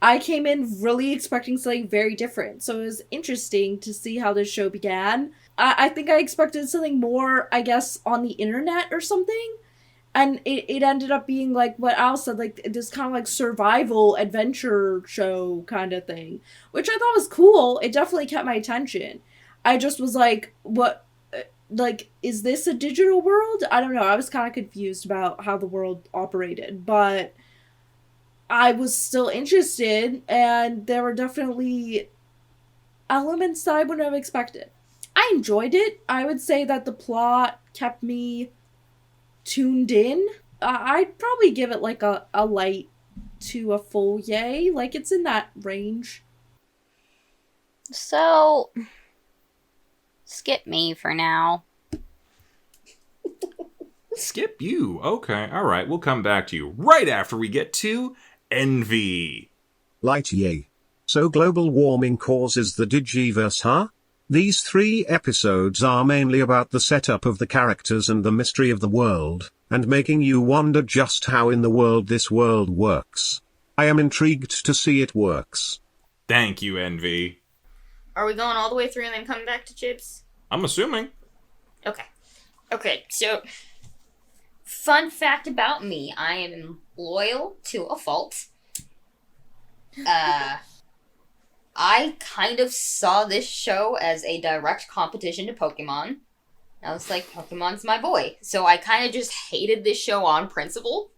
I came in really expecting something very different, so it was interesting to see how this show began. I think I expected something more, I guess, on the internet or something, and it ended up being like what Al said, like this kind of like survival adventure show kind of thing, which I thought was cool. It definitely kept my attention. I just was like, what, like, is this a digital world? I don't know, I was kind of confused about how the world operated, but I was still interested, and there were definitely elements that I wouldn't have expected. I enjoyed it. I would say that the plot kept me tuned in. I'd probably give it like a light to a full yay. Like, it's in that range. So, skip me for now. Skip you. Okay, alright, we'll come back to you right after we get to Envy. Light yay. So global warming causes the Digiverse, huh? These 3 episodes are mainly about the setup of the characters and the mystery of the world, and making you wonder just how in the world this world works. I am intrigued to see it works. Thank you, Envy. Are we going all the way through and then coming back to Chips? I'm assuming. Okay, so fun fact about me, I am loyal to a fault. I kind of saw this show as a direct competition to Pokemon. I was like, Pokemon's my boy. So I kind of just hated this show on principle.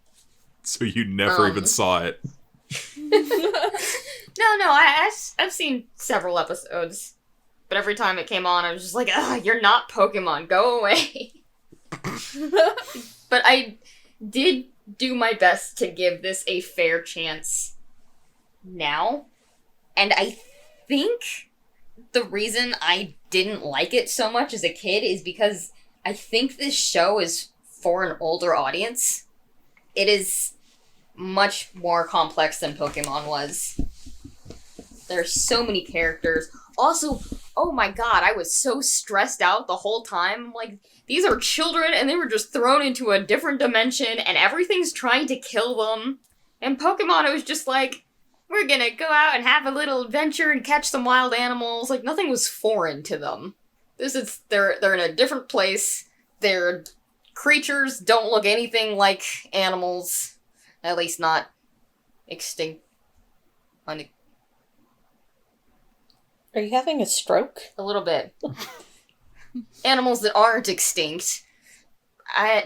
So you never even saw it. No, I've seen several episodes. But every time it came on, I was just like, ugh, you're not Pokemon, go away. But I did do my best to give this a fair chance now. And I think the reason I didn't like it so much as a kid is because I think this show is for an older audience. It is much more complex than Pokemon was. There's so many characters. Also, oh my god, I was so stressed out the whole time. I'm like, these are children and they were just thrown into a different dimension and everything's trying to kill them. And Pokemon, it was just like, we're gonna go out and have a little adventure and catch some wild animals. Like, nothing was foreign to them. They're in a different place. Their creatures don't look anything like animals. At least not extinct. Are you having a stroke? A little bit. Animals that aren't extinct.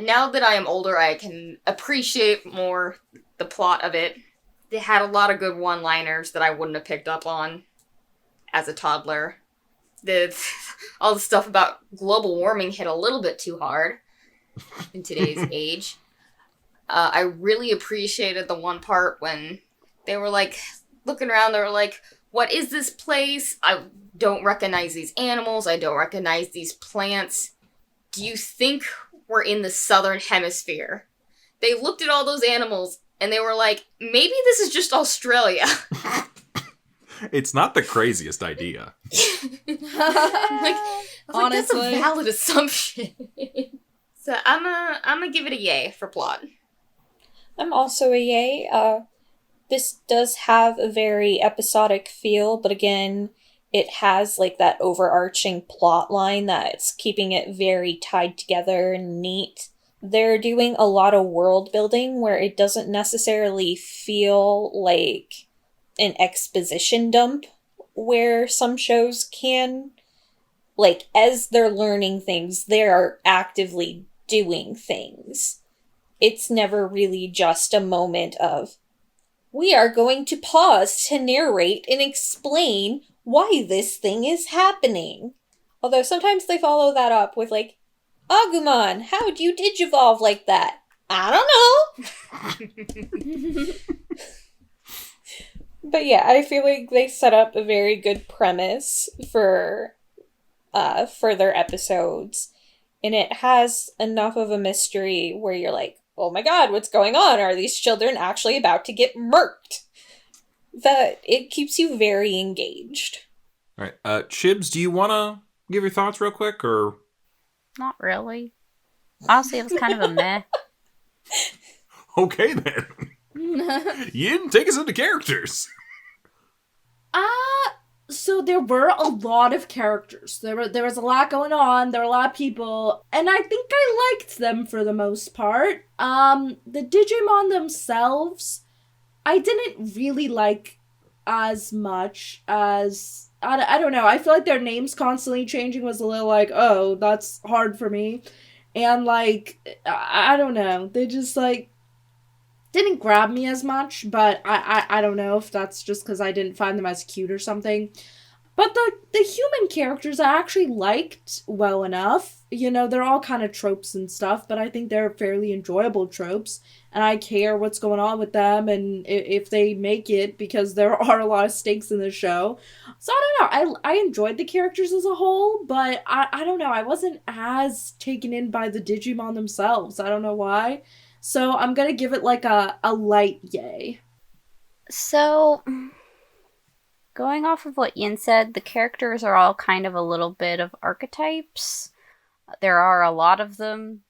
Now that I am older, I can appreciate more the plot of it. They had a lot of good one-liners that I wouldn't have picked up on as a toddler. All the stuff about global warming hit a little bit too hard in today's age. I really appreciated the one part when they were like, looking around, they were like, what is this place? I don't recognize these animals. I don't recognize these plants. Do you think we're in the southern hemisphere? They looked at all those animals and they were like, maybe this is just Australia. It's not the craziest idea. Honestly, that's a valid assumption. So I'm gonna give it a yay for plot. I'm also a yay. This does have a very episodic feel, but again, it has like that overarching plot line that's keeping it very tied together and neat. They're doing a lot of world building where it doesn't necessarily feel like an exposition dump where some shows can. Like, as they're learning things, they're actively doing things. It's never really just a moment of, we are going to pause to narrate and explain why this thing is happening. Although sometimes they follow that up with like, Agumon, how'd you digivolve like that? I don't know. But yeah, I feel like they set up a very good premise for further episodes. And it has enough of a mystery where you're like, oh my god, what's going on? Are these children actually about to get murked? That it keeps you very engaged. All right, Chibs, do you want to give your thoughts real quick, or? Not really. Honestly, it was kind of a meh. Okay, then. Yin, take us into characters. So there were a lot of characters. There was a lot going on. There were a lot of people, and I think I liked them for the most part. The Digimon themselves, I didn't really like as much as I don't know. I feel like their names constantly changing was a little like, oh, that's hard for me, and like I don't know. They just like didn't grab me as much, but I don't know if that's just because I didn't find them as cute or something. But the human characters I actually liked well enough. You know, they're all kind of tropes and stuff, but I think they're fairly enjoyable tropes. And I care what's going on with them and if they make it, because there are a lot of stakes in the show. So I don't know. I enjoyed the characters as a whole, but I don't know. I wasn't as taken in by the Digimon themselves. I don't know why. So I'm going to give it like a light yay. So, going off of what Yin said, the characters are all kind of a little bit of archetypes. There are a lot of them.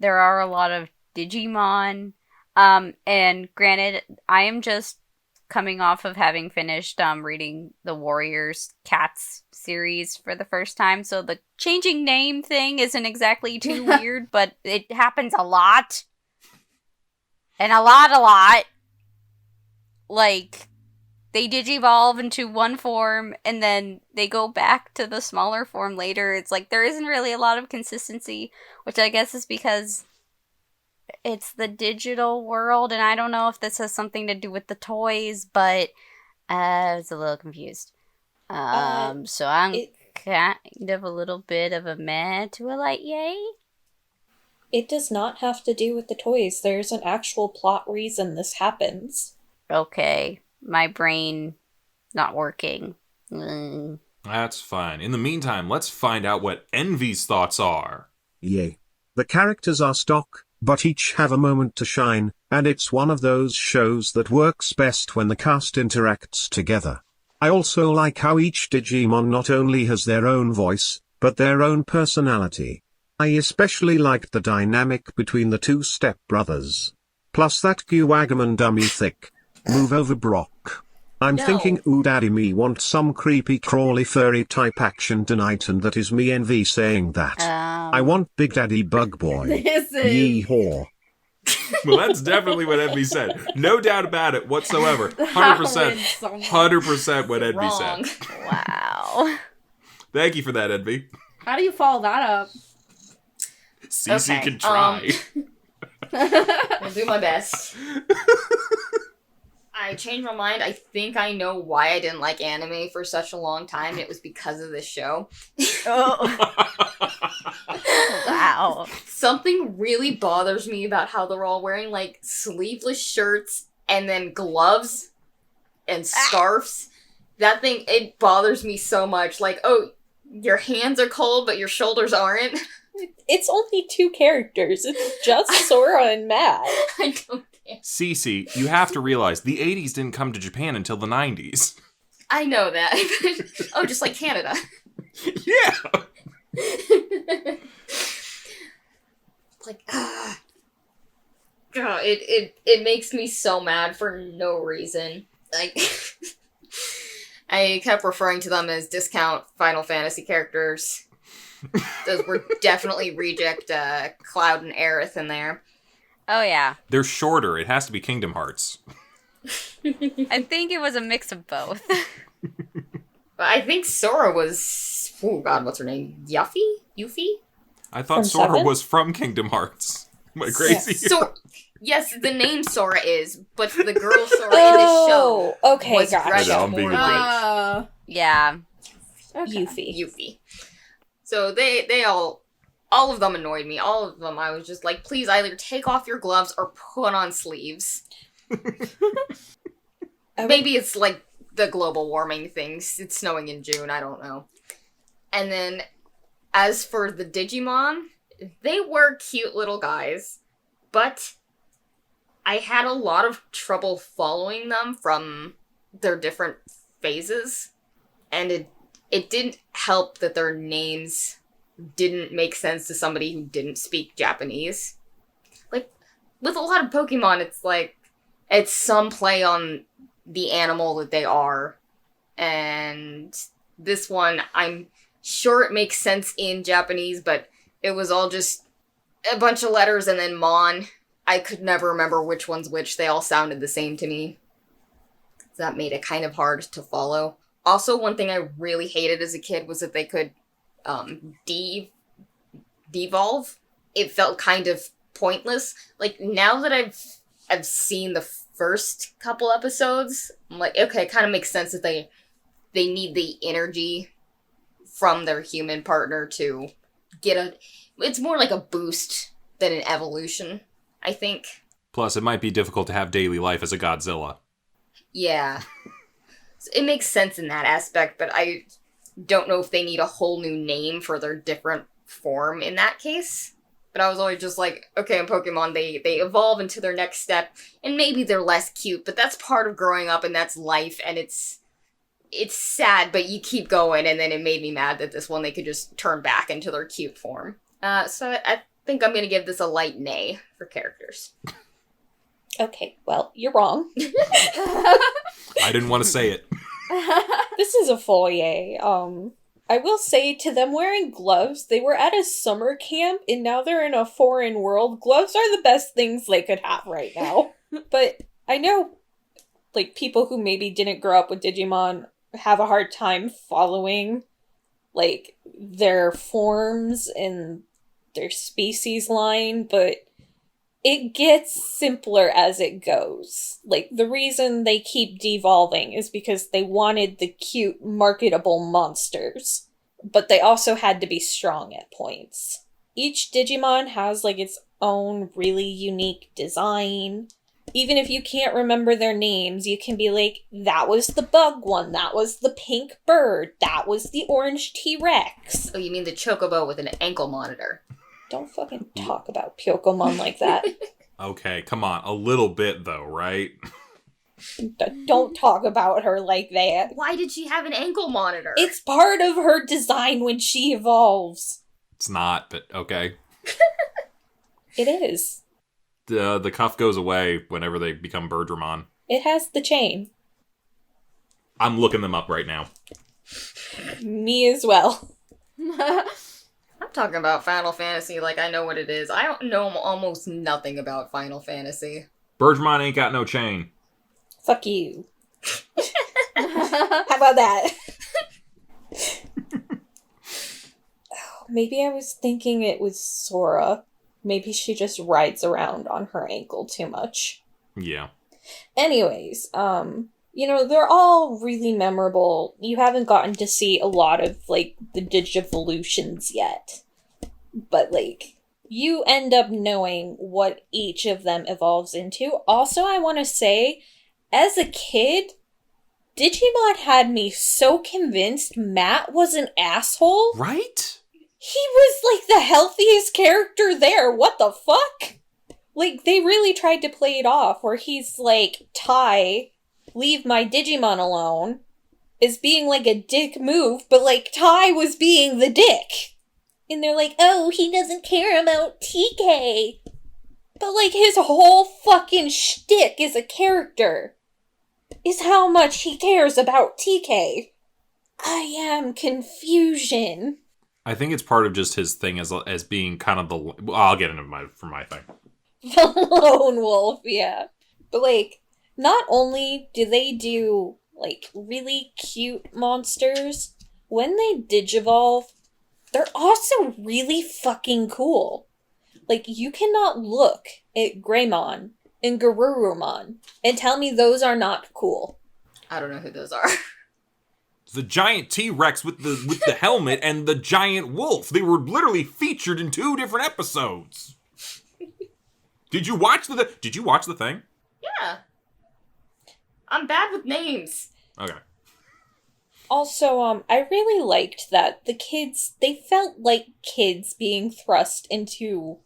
There are a lot of Digimon. And granted, I am just coming off of having finished reading the Warriors Cats series for the first time, so the changing name thing isn't exactly too weird, but it happens a lot. And a lot. Like, they digivolve into one form, and then they go back to the smaller form later. It's like, there isn't really a lot of consistency, which I guess is because it's the digital world, and I don't know if this has something to do with the toys, but I was a little confused. So I'm kind of a little bit of a meh to a light yay. It does not have to do with the toys. There's an actual plot reason this happens. Okay, my brain not working. That's fine. In the meantime, let's find out what Envy's thoughts are. Yay. The characters are stock, but each have a moment to shine, and it's one of those shows that works best when the cast interacts together. I also like how each Digimon not only has their own voice, but their own personality. I especially liked the dynamic between the two stepbrothers. Plus that Guagamon dummy thick. Move over Brock. I'm thinking, ooh daddy me want some creepy crawly furry type action tonight, and that is me Envy saying that. I want Big Daddy Bug Boy. Yee-haw. Well, that's definitely what Envy said. No doubt about it whatsoever. 100%. 100% what Envy said. Wow. Thank you for that, Envy. How do you follow that up? Cece can try. I'll do my best. I changed my mind. I think I know why I didn't like anime for such a long time. It was because of this show. Oh. Wow. Something really bothers me about how they're all wearing, like, sleeveless shirts and then gloves and scarves. That thing, it bothers me so much. Like, oh, your hands are cold, but your shoulders aren't. It's only two characters. It's just Sora and Matt. I don't care. Cece, you have to realize the 80s didn't come to Japan until the 90s. I know that. Oh, just like Canada. Yeah. Like, it makes me so mad for no reason. Like, I kept referring to them as discount Final Fantasy characters. Those were definitely reject Cloud and Aerith in there. Oh, yeah. They're shorter. It has to be Kingdom Hearts. I think it was a mix of both. But I think Sora was... Oh, God, what's her name? Yuffie? I thought From Sora Seven? was from Kingdom Hearts. Am I crazy? So, yes, the name Sora is, but the girl Sora in this show okay, was gotcha. Gretchen I'm being Mordor. rich. Yeah. Okay. Yuffie. So they all of them annoyed me. All of them, I was just like, please either take off your gloves or put on sleeves. Maybe it's like the global warming things. It's snowing in June, I don't know. And then, as for the Digimon, they were cute little guys, but I had a lot of trouble following them from their different phases, and it didn't help that their names didn't make sense to somebody who didn't speak Japanese. Like, with a lot of Pokemon, it's like, it's some play on the animal that they are, and this one, I'm sure it makes sense in Japanese, but it was all just a bunch of letters and then Mon. I could never remember which one's which. They all sounded the same to me. So that made it kind of hard to follow. Also, one thing I really hated as a kid was that they could devolve. It felt kind of pointless. Like, now that I've seen the first couple episodes, I'm like, okay, it kind of makes sense that they they need the energy from their human partner to it's more like a boost than an evolution, I think. Plus, it might be difficult to have daily life as a Godzilla. Yeah. So it makes sense in that aspect, but I don't know if they need a whole new name for their different form in that case. But I was always just like, okay, in Pokemon, they evolve into their next step, and maybe they're less cute, but that's part of growing up, and that's life, and it's sad, but you keep going, and then it made me mad that this one they could just turn back into their cute form. So I think I'm gonna give this a light nay for characters. Okay, well, you're wrong. I didn't want to say it. This is a full yay. I will say, to them wearing gloves, they were at a summer camp and now they're in a foreign world. Gloves are the best things they could have right now. But I know, like, people who maybe didn't grow up with Digimon have a hard time following, like, their forms and their species line, but it gets simpler as it goes. Like, the reason they keep devolving is because they wanted the cute, marketable monsters. But they also had to be strong at points. Each Digimon has, like, its own really unique design. Even if you can't remember their names, you can be like, that was the bug one, that was the pink bird, that was the orange T-Rex. Oh, you mean the Chocobo with an ankle monitor? Don't fucking talk about Pokemon like that. Okay, come on. A little bit, though, right? Don't talk about her like that. Why did she have an ankle monitor? It's part of her design when she evolves. It's not, but okay. It is. The cuff goes away whenever they become Birdramon. It has the chain. I'm looking them up right now. Me as well. I'm talking about Final Fantasy like I know what it is. I don't know almost nothing about Final Fantasy. Birdramon ain't got no chain. Fuck you. How about that? Maybe I was thinking it was Sora. Maybe she just rides around on her ankle too much. Yeah. Anyways, they're all really memorable. You haven't gotten to see a lot of, like, the Digivolutions yet. But, like, you end up knowing what each of them evolves into. Also, I want to say, as a kid, Digimon had me so convinced Matt was an asshole. Right? He was, like, the healthiest character there. What the fuck? Like, they really tried to play it off, where he's like, Tai, leave my Digimon alone, is being, like, a dick move, but, like, Tai was being the dick. And they're like, oh, he doesn't care about TK. But, like, his whole fucking shtick as a character is how much he cares about TK. I am confusion. I think it's part of just his thing as being kind of the... Well, I'll get into my thing. The lone wolf, yeah. But, like, not only do they do, like, really cute monsters, when they digivolve, they're also really fucking cool. Like, you cannot look at Greymon and Garurumon and tell me those are not cool. I don't know who those are. The giant T-Rex with the helmet and the giant wolf. They were literally featured in 2 different episodes. Did you watch the thing? Yeah. I'm bad with names. Okay. Also, I really liked that the kids, they felt like kids being thrust into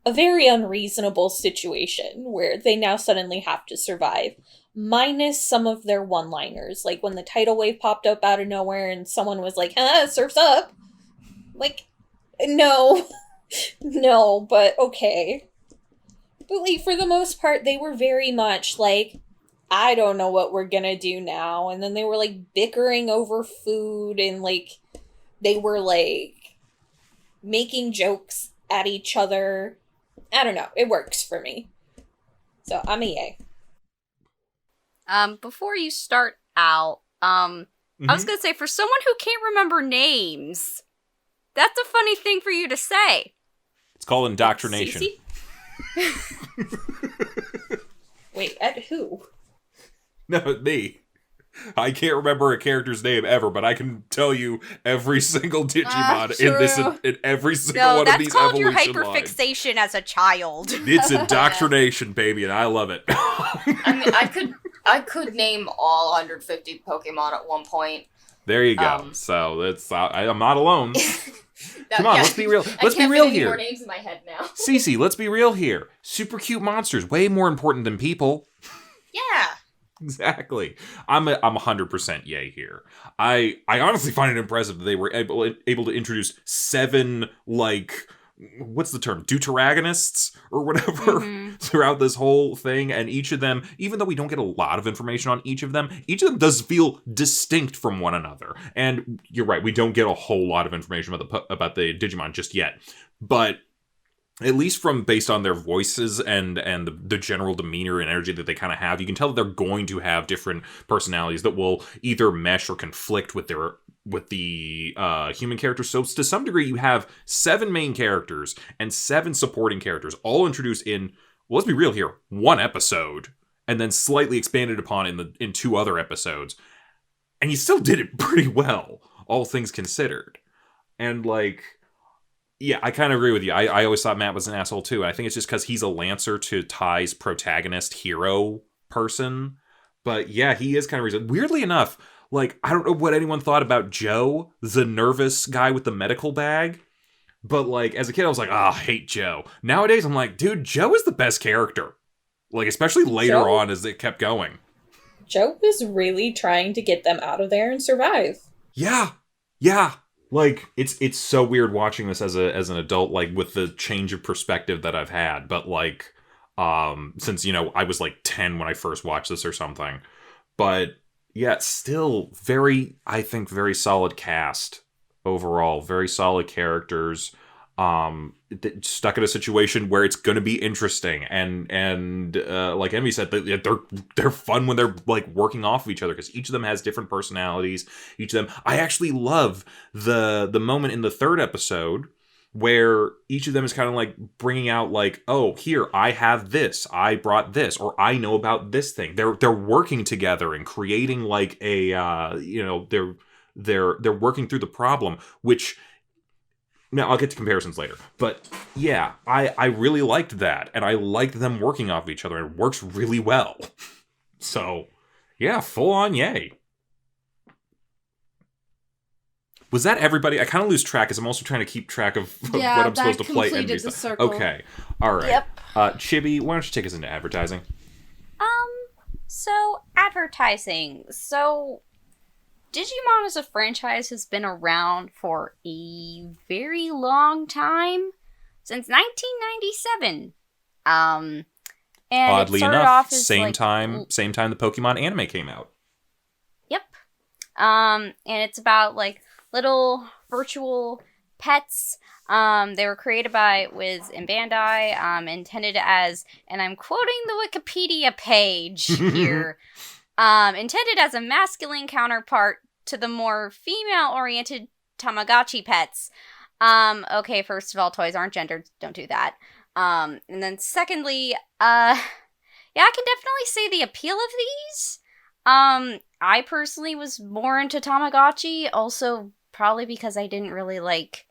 a very unreasonable situation where they now suddenly have to survive, minus some of their one-liners, like when the tidal wave popped up out of nowhere and someone was like, surf's up. Like, no. No, but okay. But, like, for the most part, they were very much like, I don't know what we're gonna do now. And then they were, like, bickering over food and, like, they were, like, making jokes at each other. I don't know. It works for me. So, I'm a yay. Before you start out, I was gonna say, for someone who can't remember names, that's a funny thing for you to say. It's called indoctrination. Wait, at who? No, me. I can't remember a character's name ever, but I can tell you every single Digimon True. in every single No, one of that's these called your evolution lines. hyperfixation as a child. It's indoctrination, baby, and I love it. I mean, I could name all 150 Pokemon at one point. There you go. So that's I'm not alone. Come on, let's be real. Let's be I real can't fit any here. more names in my head now. Cece, let's be real here. Super cute monsters, way more important than people. Yeah. Exactly. I'm 100% yay here. I honestly find it impressive that they were able to introduce 7, like, what's the term? Deuteragonists or whatever throughout this whole thing, and each of them, even though we don't get a lot of information on each of them does feel distinct from one another. And you're right, we don't get a whole lot of information about the Digimon just yet, but at least from based on their voices and the general demeanor and energy that they kind of have, you can tell that they're going to have different personalities that will either mesh or conflict with the human characters. So to some degree, you have 7 main characters and 7 supporting characters, all introduced in, well, let's be real here, 1 episode, and then slightly expanded upon in 2 other episodes, and he still did it pretty well, all things considered. And like, yeah, I kind of agree with you. I always thought Matt was an asshole too. And I think it's just because he's a Lancer to Ty's protagonist hero person. But yeah, he is kind of reason. Weirdly enough, like, I don't know what anyone thought about Joe, the nervous guy with the medical bag. But like, as a kid, I was like, I hate Joe. Nowadays, I'm like, dude, Joe is the best character. Like, especially later on as it kept going. Joe was really trying to get them out of there and survive. Yeah. Like, it's so weird watching this as an adult, like, with the change of perspective that I've had. But, like, since, I was, like, 10 when I first watched this or something. But, yeah, still I think, very solid cast overall. Very solid characters. Stuck in a situation where it's going to be interesting. And like Emmy said, they're fun when they're, like, working off of each other, because each of them has different personalities. Each of them, I actually love the moment in the 3rd episode where each of them is kind of like bringing out, like, oh, here, I have this, I brought this, or I know about this thing. They're working together and creating, like, a they're working through the problem, which, now, I'll get to comparisons later. But, yeah, I really liked that. And I liked them working off of each other. And it works really well. So, yeah, full on yay. Was that everybody? I kind of lose track, because I'm also trying to keep track of what I'm supposed to play. Completed the circle. Okay. All right. Yep. Chibi, why don't you take us into advertising? So, advertising. So, Digimon as a franchise has been around for a very long time, since 1997. And oddly it started enough, off as same time the Pokemon anime came out. Yep. And it's about, like, little virtual pets. They were created by Wiz and Bandai, intended as, and I'm quoting the Wikipedia page here, intended as a masculine counterpart to the more female-oriented Tamagotchi pets. Okay, first of all, toys aren't gendered. Don't do that. And then secondly, yeah, I can definitely say the appeal of these. I personally was more into Tamagotchi, also probably because I didn't really, like,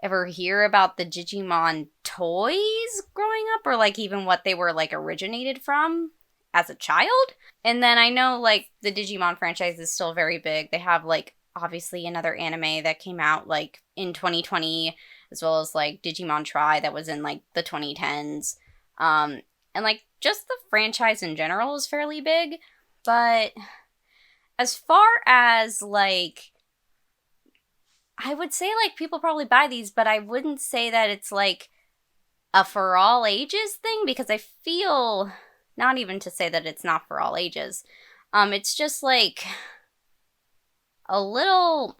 ever hear about the Digimon toys growing up, or, like, even what they were, like, originated from as a child. And then I know, like, the Digimon franchise is still very big. They have, like, obviously another anime that came out, like, in 2020, as well as, like, Digimon Tri that was in, like, the 2010s. And, like, just the franchise in general is fairly big. But as far as, like, I would say, like, people probably buy these, but I wouldn't say that it's, like, a for all ages thing, because I feel, not even to say that it's not for all ages, it's just, like, a little,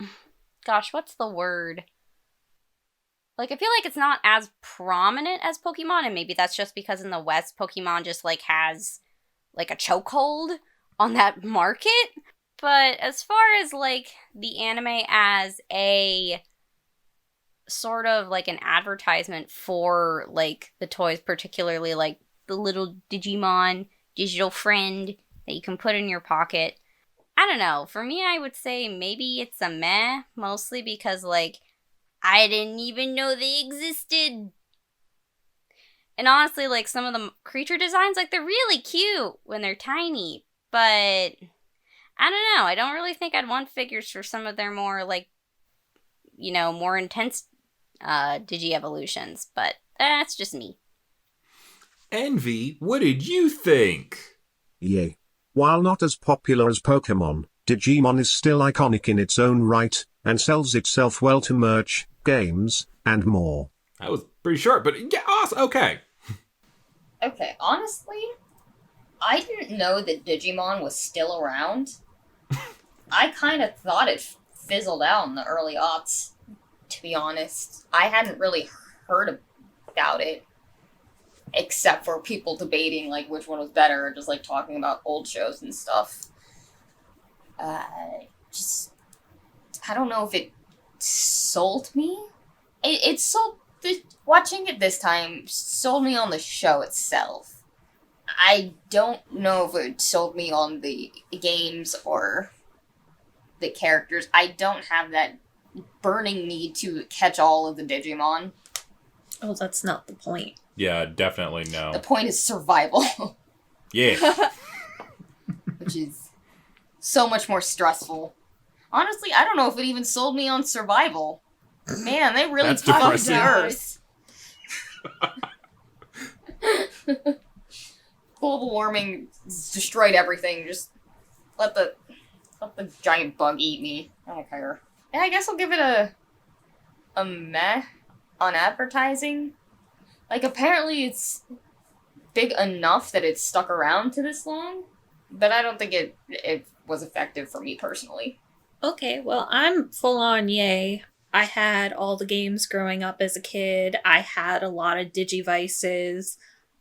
gosh, what's the word? Like, I feel like it's not as prominent as Pokemon, and maybe that's just because in the West, Pokemon just, like, has, like, a chokehold on that market. But as far as, like, the anime as a sort of, like, an advertisement for, like, the toys, particularly, like, the little Digimon digital friend that you can put in your pocket, I don't know. For me, I would say maybe it's a meh, mostly because, like, I didn't even know they existed. And honestly, like, some of the creature designs, like, they're really cute when they're tiny. But, I don't know. I don't really think I'd want figures for some of their more, like, more intense Digi-evolutions. But that's just me. Envy, what did you think? Yay. While not as popular as Pokemon, Digimon is still iconic in its own right, and sells itself well to merch, games, and more. That was pretty short, but yeah, awesome. Okay. Okay, honestly, I didn't know that Digimon was still around. I kind of thought it fizzled out in the early aughts, to be honest. I hadn't really heard about it, except for people debating, like, which one was better, or just, like, talking about old shows and stuff. I don't know if it sold me. It sold... Watching it this time sold me on the show itself. I don't know if it sold me on the games or the characters. I don't have that burning need to catch all of the Digimon. Oh, that's not the point. Yeah, definitely no. The point is survival. Yeah. Which is so much more stressful. Honestly, I don't know if it even sold me on survival. Man, they really That's fucked depressing. the earth. Global warming destroyed everything. Just let the giant bug eat me. I don't care. Yeah, I guess I'll give it a meh on advertising. Like, apparently it's big enough that it's stuck around to this long, but I don't think it was effective for me personally. Okay, well, I'm full on yay. I had all the games growing up as a kid. I had a lot of Digivices.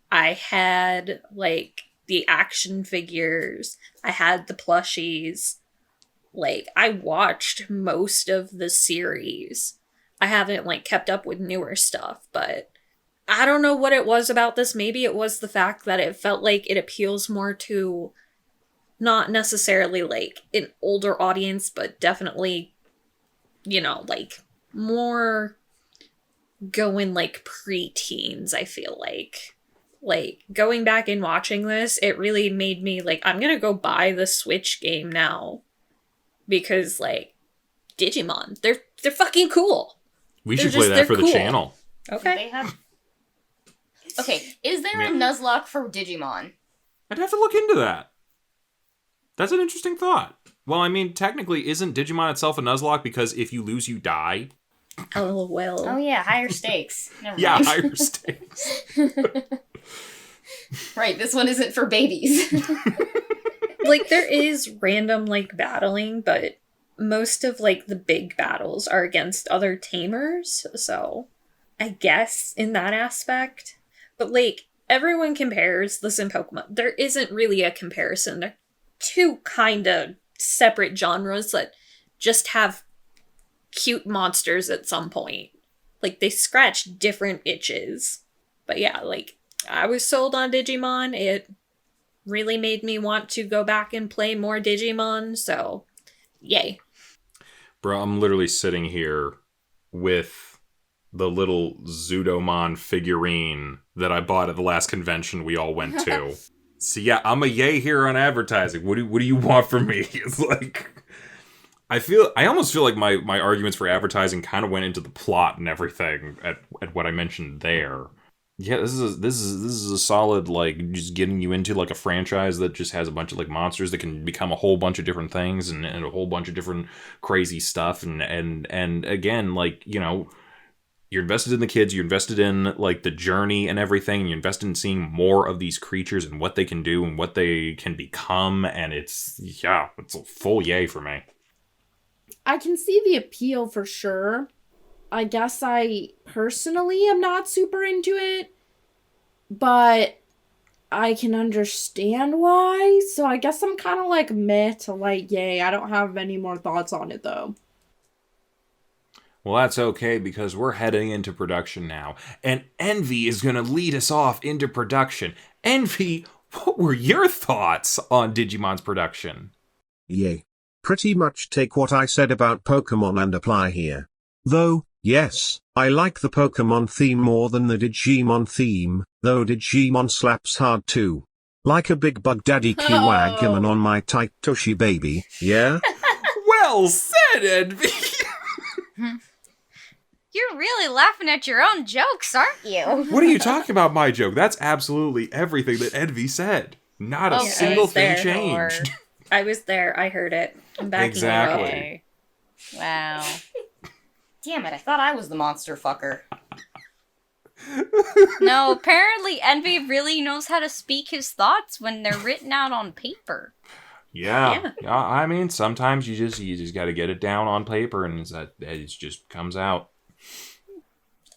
I had, like, the action figures. I had the plushies. Like, I watched most of the series. I haven't, like, kept up with newer stuff, but I don't know what it was about this. Maybe it was the fact that it felt like it appeals more to not necessarily, like, an older audience, but definitely, like, more going, like, pre-teens, I feel like. Like, going back and watching this, it really made me, like, I'm gonna go buy the Switch game now. Because, like, Digimon, they're fucking cool. We should play that for the channel. Okay. Okay, is there a Nuzlocke for Digimon? I'd have to look into that. That's an interesting thought. Well, I mean, technically, isn't Digimon itself a Nuzlocke because if you lose, you die? LOL. Oh yeah, higher stakes. Never Yeah, mind. higher stakes. Right, this one isn't for babies. Like, there is random, like, battling, but most of, like, the big battles are against other tamers, so I guess in that aspect. But, like, everyone compares this in Pokemon. There isn't really a comparison. They're two kind of separate genres that just have cute monsters at some point. Like, they scratch different itches. But yeah, like, I was sold on Digimon. It really made me want to go back and play more Digimon, so yay. Bro, I'm literally sitting here with the little Zudomon figurine that I bought at the last convention we all went to. So yeah, I'm a yay here on advertising. What do you want from me? It's like, I almost feel like my arguments for advertising kind of went into the plot and everything at what I mentioned there. Yeah, this is a solid, like, just getting you into, like, a franchise that just has a bunch of, like, monsters that can become a whole bunch of different things and a whole bunch of different crazy stuff and again, like, you're invested in the kids, you're invested in, like, the journey and everything, and you're invested in seeing more of these creatures and what they can do and what they can become, and it's a full yay for me. I can see the appeal for sure. I guess I personally am not super into it, but I can understand why. So I guess I'm kind of like meh to like yay. I don't have any more thoughts on it though. Well, that's okay because we're heading into production now, and Envy is going to lead us off into production. Envy, what were your thoughts on Digimon's production? Yay. pretty much take what I said about Pokemon and apply here. Though, yes, I like the Pokemon theme more than the Digimon theme, though Digimon slaps hard too. Like a big bug daddy Kiwagamon on my tight tushy baby, yeah? Well said, Envy! You're really laughing at your own jokes, aren't you? What are you talking about, my joke? That's absolutely everything that Envy said. Not a Okay. single thing There, changed. I was there. I heard it. I'm backing Exactly. you up. Okay. Wow. Damn it, I thought I was the monster fucker. No, apparently Envy really knows how to speak his thoughts when they're written out on paper. Yeah. I mean, sometimes you just got to get it down on paper, and it just comes out.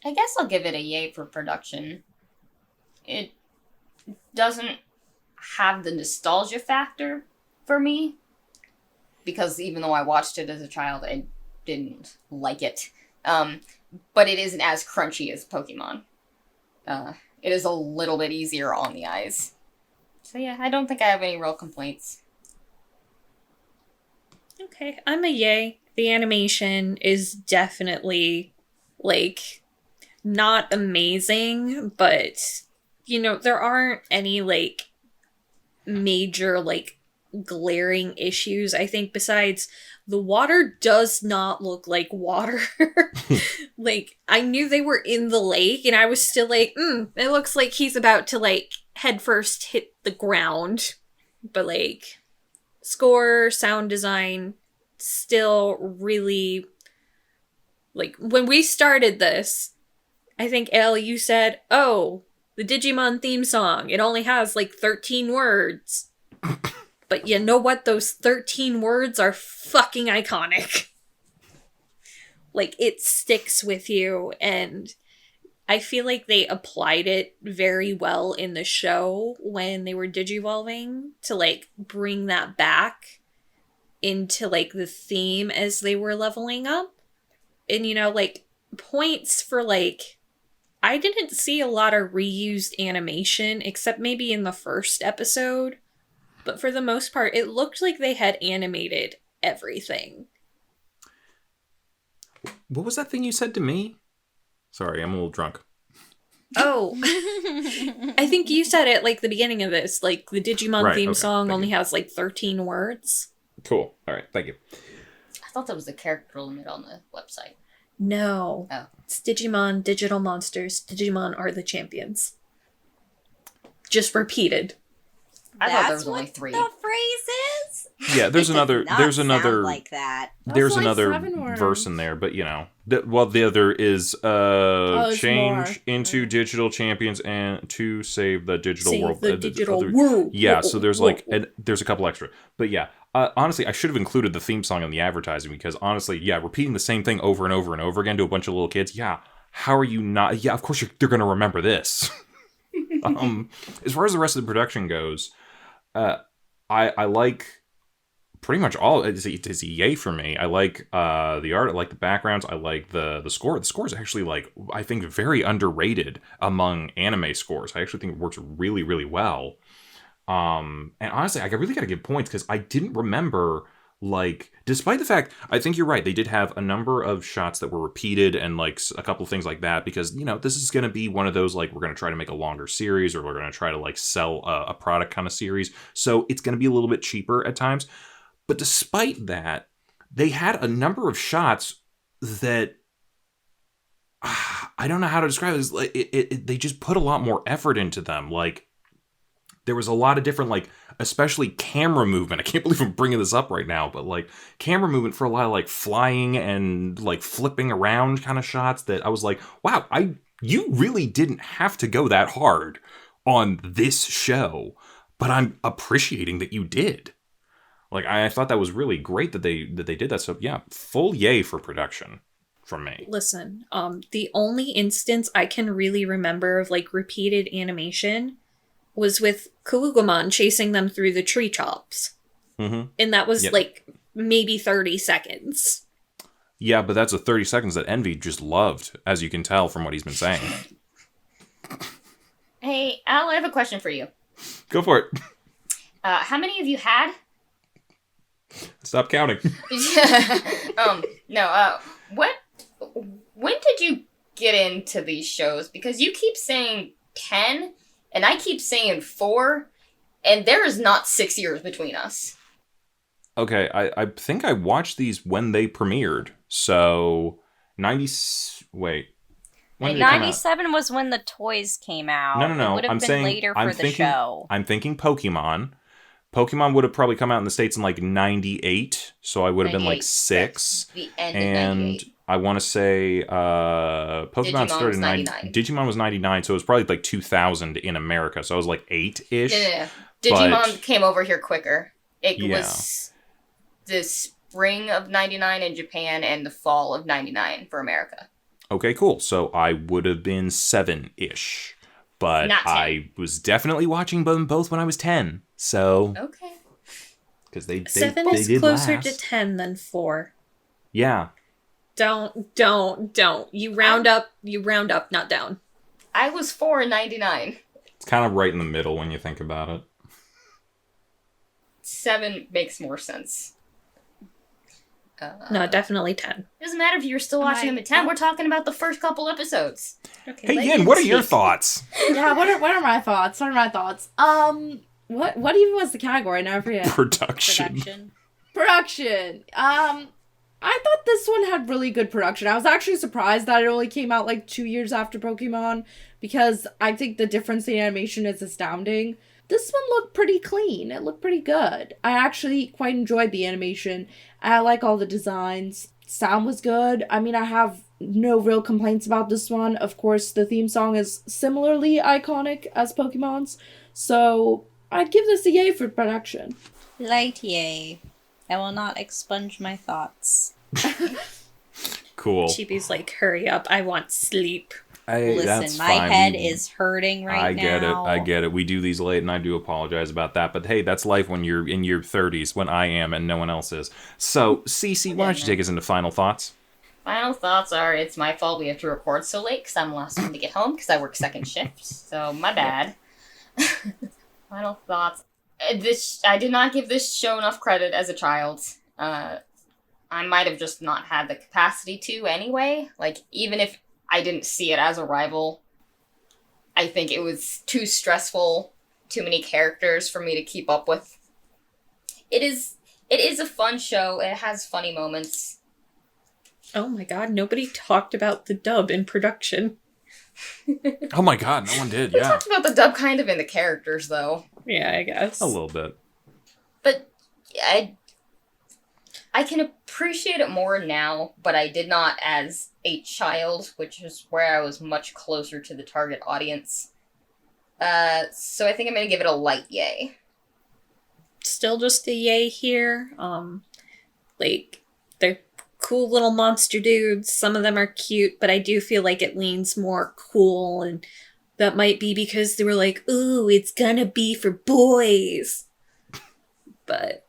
I guess I'll give it a yay for production. It doesn't have the nostalgia factor for me, because even though I watched it as a child, I didn't like it. But it isn't as crunchy as Pokemon. It is a little bit easier on the eyes. So yeah, I don't think I have any real complaints. Okay, I'm a yay. The animation is definitely, like, not amazing, but, you know, there aren't any, like, major, like, glaring issues. I think besides the water does not look like water. Like, I knew they were in the lake, and I was still like, it looks like he's about to, like, headfirst hit the ground. But, like, score, sound design, still really, like, when we started this, I think, Elle, you said, oh, the Digimon theme song, it only has, like, 13 words. But you know what? Those 13 words are fucking iconic. Like, it sticks with you, and I feel like they applied it very well in the show when they were digivolving to, like, bring that back into, like, the theme as they were leveling up. And, you know, like, points for, like, I didn't see a lot of reused animation, except maybe in the first episode. But for the most part, it looked like they had animated everything. What was that thing you said to me? Sorry, I'm a little drunk. Oh, I think you said it, like, the beginning of this. Like, the Digimon theme song only has, like, 13 words. Cool. All right, thank you. I thought that was the character limit on the website. No. Oh. It's Digimon, digital monsters. Digimon are the champions. Just repeated. I thought there That's was only what 3. the phrase is? Yeah, there's It another. did not There's sound another. like that. There's That's like another 7 words. verse in there, but you know, the other is it's change more. into digital champions and to save the digital Save world. the digital other- world. Yeah, so there's like there's a couple extra, but yeah. Honestly, I should have included the theme song in the advertising because honestly, yeah, repeating the same thing over and over and over again to a bunch of little kids. Yeah, how are you not? Yeah, of course they're gonna remember this. As far as the rest of the production goes, I like pretty much all. It's a yay for me. I like the art. I like the backgrounds. I like the score. The score is actually, like, I think, very underrated among anime scores. I actually think it works really, really well. And honestly, I really got to give points because I didn't remember, like, despite the fact, I think you're right, they did have a number of shots that were repeated and, like, a couple of things like that because, you know, this is going to be one of those, like, we're going to try to make a longer series or we're going to try to, like, sell a product kind of series. So it's going to be a little bit cheaper at times. But despite that, they had a number of shots that I don't know how to describe it. Like, they just put a lot more effort into them. Like, there was a lot of different, like, especially camera movement. I can't believe I'm bringing this up right now, but, like, camera movement for a lot of, like, flying and, like, flipping around kind of shots that I was like, wow, you really didn't have to go that hard on this show, but I'm appreciating that you did. Like, I thought that was really great that they did that. So, yeah, full yay for production from me. Listen, the only instance I can really remember of, like, repeated animation was with Kalugomon chasing them through the tree tops. Mm-hmm. And that was, like, maybe 30 seconds. Yeah, but that's a 30 seconds that Envy just loved, as you can tell from what he's been saying. Hey, Al, I have a question for you. Go for it. How many of you had? Stop counting. No, when did you get into these shows? Because you keep saying 10, and I keep saying 4, and there is not 6 years between us. Okay, I think I watched these when they premiered. So, 90... Wait. When did it come out? 97 was when the toys came out. No. It would have been later for the show. I'm thinking Pokemon. Pokemon would have probably come out in the States in like 98, so I would have been like 6. The end and of 98. I want to say Pokemon Digimon started was in 99. Digimon was 99, so it was probably like 2000 in America, so I was like 8-ish. Yeah. Digimon but, came over here quicker. It yeah. was the spring of 99 in Japan and the fall of 99 for America. Okay, cool. So I would have been 7-ish. But Not 10. I was definitely watching them both when I was 10. So... Okay. Because they 7 they is did closer last. to 10 than 4. Yeah. Don't. You round up, not down. I was 4 in 99. It's kind of right in the middle when you think about it. 7 makes more sense. No, definitely 10. Doesn't matter if you're stitle watching them at 10. We're talking about the first couple episodes. Okay, Hey, let Yin, Yin what are your speak. thoughts? Yeah, what are my thoughts? What even was the category? I never forget. Production. Production. I thought this one had really good production. I was actually surprised that it only came out like 2 years after Pokemon, because I think the difference in animation is astounding. This one looked pretty clean. It looked pretty good. I actually quite enjoyed the animation. I like all the designs. Sound was good. I mean, I have no real complaints about this one. Of course, the theme song is similarly iconic as Pokemon's, so I'd give this a yay for production. Light yay. I will not expunge my thoughts. Cool. Chibi's like, hurry up, I want sleep. Listen, that's my fine. head is hurting I now. get it. We do these late, and I do apologize about that. But hey, that's life when you're in your 30s, when I am and no one else is. So, Cece, why don't you take us into final thoughts? Final thoughts are, it's my fault we have to record so late because I'm the last one to get home because I work second shift. So, my bad. Final thoughts. I did not give this show enough credit as a child. I might have just not had the capacity to anyway. Like, even if I didn't see it as a rival, I think it was too stressful, too many characters for me to keep up with. It is a fun show. It has funny moments. Oh my god, nobody talked about the dub in production. Oh my god, no one did, We yeah. talked about the dub kind of in the characters, though. Yeah, I guess. A little bit. But I can appreciate it more now, but I did not as a child, which is where I was much closer to the target audience. So I think I'm going to give it a light yay. Still just a yay here. Like, they're cool little monster dudes. Some of them are cute, but I do feel like it leans more cool, and that might be because they were like, ooh, it's gonna be for boys. But,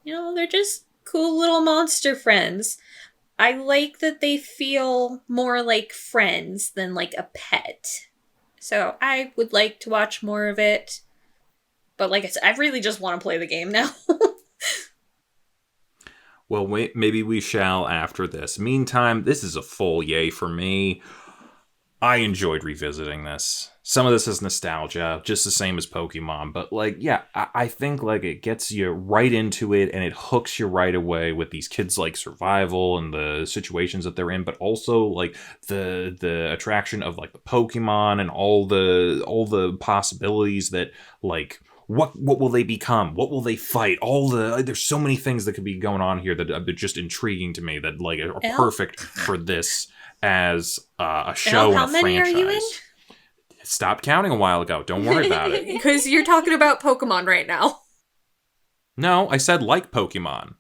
they're just cool little monster friends. I like that they feel more like friends than like a pet. So I would like to watch more of it. But like I said, I really just want to play the game now. Well, maybe we shall after this. Meantime, this is a full yay for me. I enjoyed revisiting this. Some of this is nostalgia, just the same as Pokemon. But, I think, it gets you right into it, and it hooks you right away with these kids' survival and the situations that they're in, but also, the attraction of, the Pokemon and all the possibilities that, what will they become? What will they fight? There's so many things that could be going on here that are just intriguing to me that, are perfect for this as a show and a franchise. How many are you in? Stopped counting a while ago. Don't worry about it. Because you're talking about Pokemon right now. No, I said like Pokemon.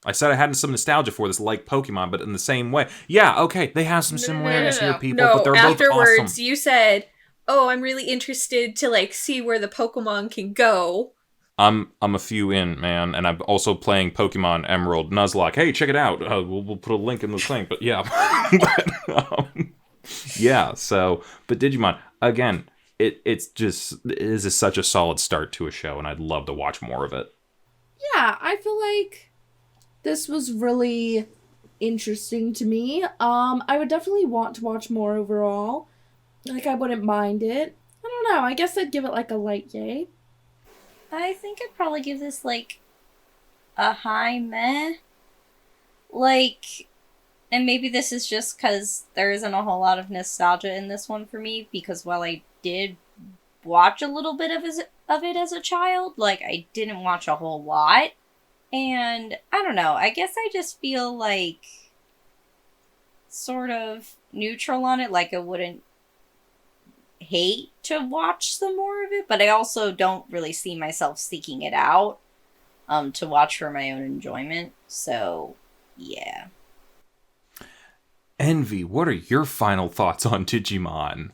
I said I had some nostalgia for this like Pokemon, but in the same way. Yeah, okay, they have some similarities here, people, but they're both afterwards, awesome. You said, oh, I'm really interested to, see where the Pokemon can go. I'm a few in, man, and I'm also playing Pokemon Emerald Nuzlocke. Hey, check it out. We'll put a link in the thing, but yeah. Yeah, so, but Digimon, again, it is such a solid start to a show, and I'd love to watch more of it. Yeah, yeah, I feel like this was really interesting to me. I would definitely want to watch more overall. Like, I wouldn't mind it. I don't know. I guess I'd give it like a light yay. I think I'd probably give this like a high meh. Like, and maybe this is just because there isn't a whole lot of nostalgia in this one for me, because while I did watch a little bit of it as a child, like, I didn't watch a whole lot. And I don't know, I guess I just feel like sort of neutral on it. Like, I wouldn't hate to watch some more of it, but I also don't really see myself seeking it out to watch for my own enjoyment. So, yeah. Envy, what are your final thoughts on Digimon?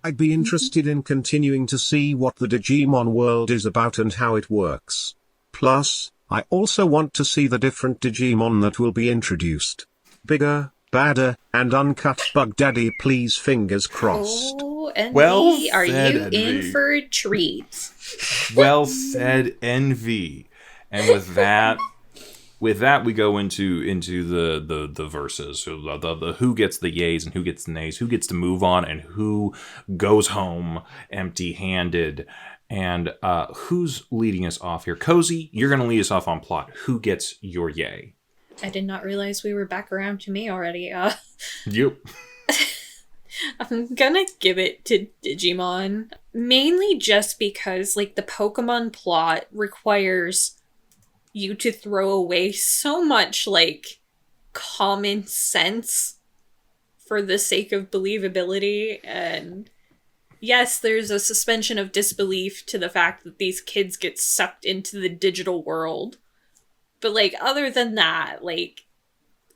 I'd be interested in continuing to see what the Digimon world is about and how it works. Plus, I also want to see the different Digimon that will be introduced. Bigger, badder, and uncut Bug Daddy, please, fingers crossed. Oh, Envy, Well are said, you Envy. in for a treat? Well said, Envy. And with that, we go into the verses. So the who gets the yays and who gets the nays, who gets to move on and who goes home empty-handed. And who's leading us off here? Kozi, you're going to lead us off on plot. Who gets your yay? I did not realize we were back around to me already. Yep. I'm gonna give it to Digimon, mainly just because, like, the Pokemon plot requires you to throw away so much, like, common sense for the sake of believability. And yes, there's a suspension of disbelief to the fact that these kids get sucked into the digital world. But, like, other than that, like,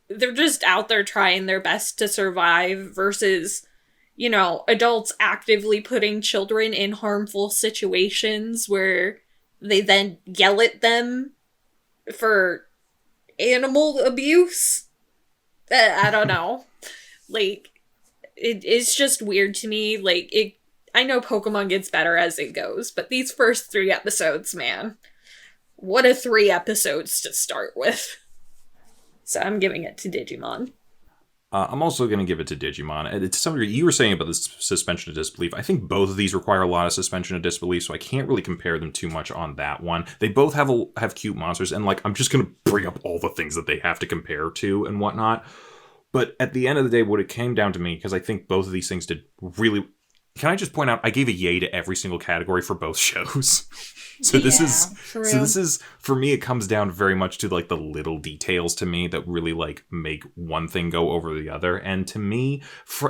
they're just out there trying their best to survive versus, you know, adults actively putting children in harmful situations where they then yell at them for animal abuse. I don't know. Like, it's just weird to me. Like, I know Pokemon gets better as it goes, but these first 3 episodes, man, what a 3 episodes to start with. So I'm giving it to Digimon. I'm also going to give it to Digimon. And to some degree, you were saying about this suspension of disbelief. I think both of these require a lot of suspension of disbelief, so I can't really compare them too much on that one. They both have cute monsters, and, like, I'm just going to bring up all the things that they have to compare to and whatnot. But at the end of the day, what it came down to me, because I think both of these things did really... Can I just point out, I gave a yay to every single category for both shows. So this is, for me, it comes down very much to, like, the little details to me that really, like, make one thing go over the other. And to me,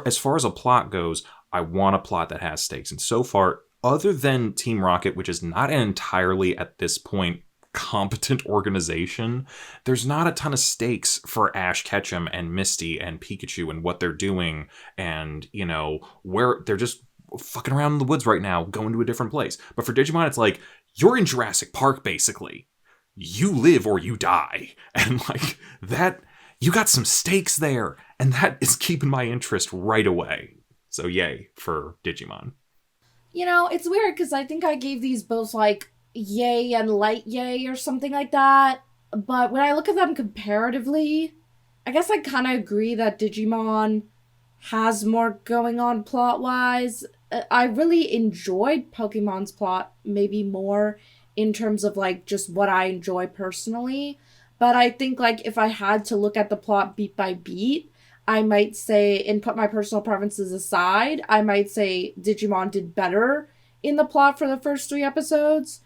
as far as a plot goes, I want a plot that has stakes. And so far, other than Team Rocket, which is not an entirely, at this point, competent organization, there's not a ton of stakes for Ash Ketchum and Misty and Pikachu and what they're doing, and, you know, where they're just fucking around in the woods right now, going to a different place. But for Digimon, it's like, you're in Jurassic Park, basically. You live or you die. And, like, that, you got some stakes there, and that is keeping my interest right away. So yay for Digimon. You know, it's weird because I think I gave these both like yay and light yay or something like that. But when I look at them comparatively, I guess I kind of agree that Digimon has more going on plot-wise. I really enjoyed Pokemon's plot maybe more in terms of, like, just what I enjoy personally. But I think, like, if I had to look at the plot beat by beat, I might say, and put my personal preferences aside, I might say Digimon did better in the plot for the first 3 episodes,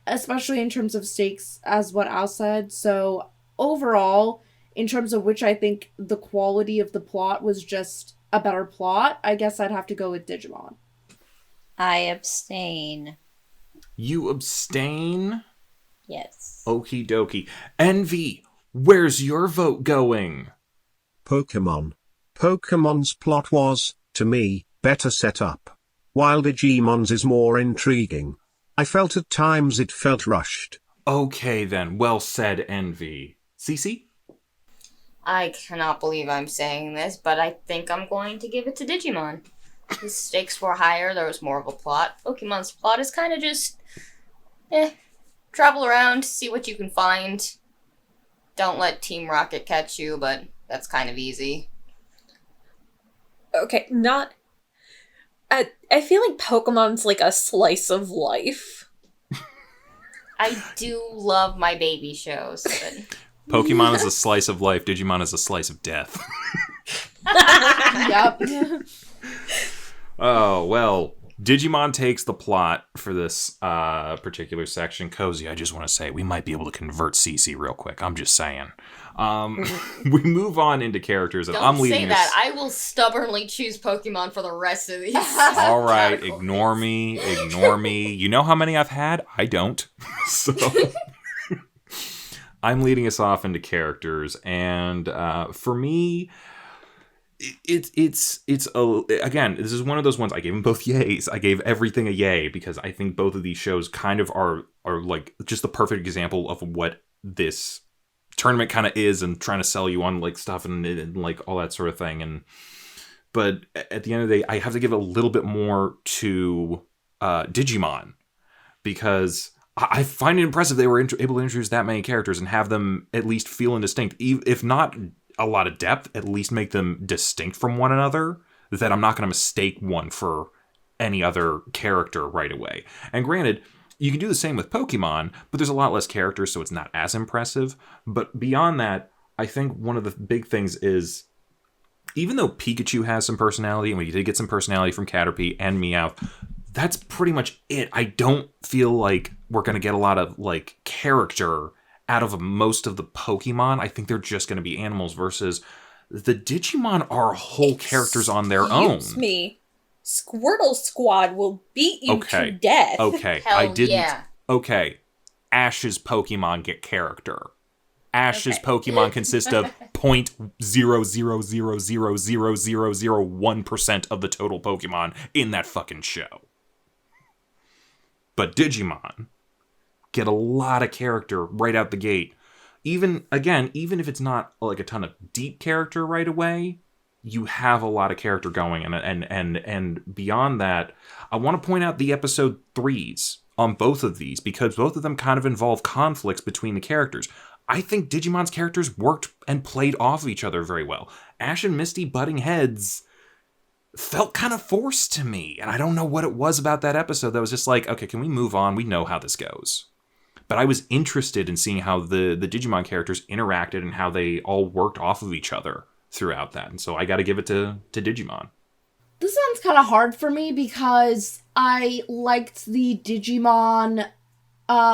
especially in terms of stakes, as what Al said. So overall, in terms of which I think the quality of the plot was just a better plot, I guess I'd have to go with Digimon. I abstain. You abstain? Yes. Okie dokie. Envy, where's your vote going? Pokemon. Pokemon's plot was, to me, better set up, while Digimon's is more intriguing. I felt at times it felt rushed. Okay then, well said, Envy. Cece? I cannot believe I'm saying this, but I think I'm going to give it to Digimon. The stakes were higher, there was more of a plot. Pokemon's plot is kind of just... travel around, see what you can find. Don't let Team Rocket catch you, but that's kind of easy. Okay, not... I feel like Pokemon's like a slice of life. I do love my baby shows, but... Pokemon is a slice of life. Digimon is a slice of death. Yep. Oh, well, Digimon takes the plot for this particular section. Kozi, I just want to say, we might be able to convert CC real quick. I'm just saying. We move on into characters, and I'm Don't leaving say that. I will stubbornly choose Pokemon for the rest of these. All right, categories. ignore me. You know how many I've had? I don't. So I'm leading us off into characters, and for me, it's again, this is one of those ones. I gave them both yays. I gave everything a yay because I think both of these shows kind of are like just the perfect example of what this tournament kind of is, and trying to sell you on like stuff and like all that sort of thing. But at the end of the day, I have to give a little bit more to Digimon, because I find it impressive they were able to introduce that many characters and have them at least feel indistinct, if not a lot of depth, at least make them distinct from one another, that I'm not going to mistake one for any other character right away. And granted, you can do the same with Pokemon, but there's a lot less characters, so it's not as impressive. But beyond that, I think one of the big things is, even though Pikachu has some personality, and we did get some personality from Caterpie and Meowth, that's pretty much it. I don't feel like we're going to get a lot of like character out of most of the Pokemon. I think they're just going to be animals, versus the Digimon are whole characters on their own. Excuse me. Squirtle Squad will beat you Okay. to death. Okay, Hell I didn't. yeah. Okay, Ash's Pokemon get character. Ash's Pokemon consist of 0.000000001% of the total Pokemon in that fucking show. But Digimon get a lot of character right out the gate. Even if it's not like a ton of deep character right away, you have a lot of character going. And beyond that, I want to point out the episode 3s on both of these, because both of them kind of involve conflicts between the characters. I think Digimon's characters worked and played off of each other very well. Ash and Misty butting heads felt kind of forced to me, and I don't know what it was about that episode that was just like, okay, can we move on? We know how this goes. But I was interested in seeing how the Digimon characters interacted and how they all worked off of each other throughout that. And so I got to give it to Digimon. This one's kind of hard for me because I liked the Digimon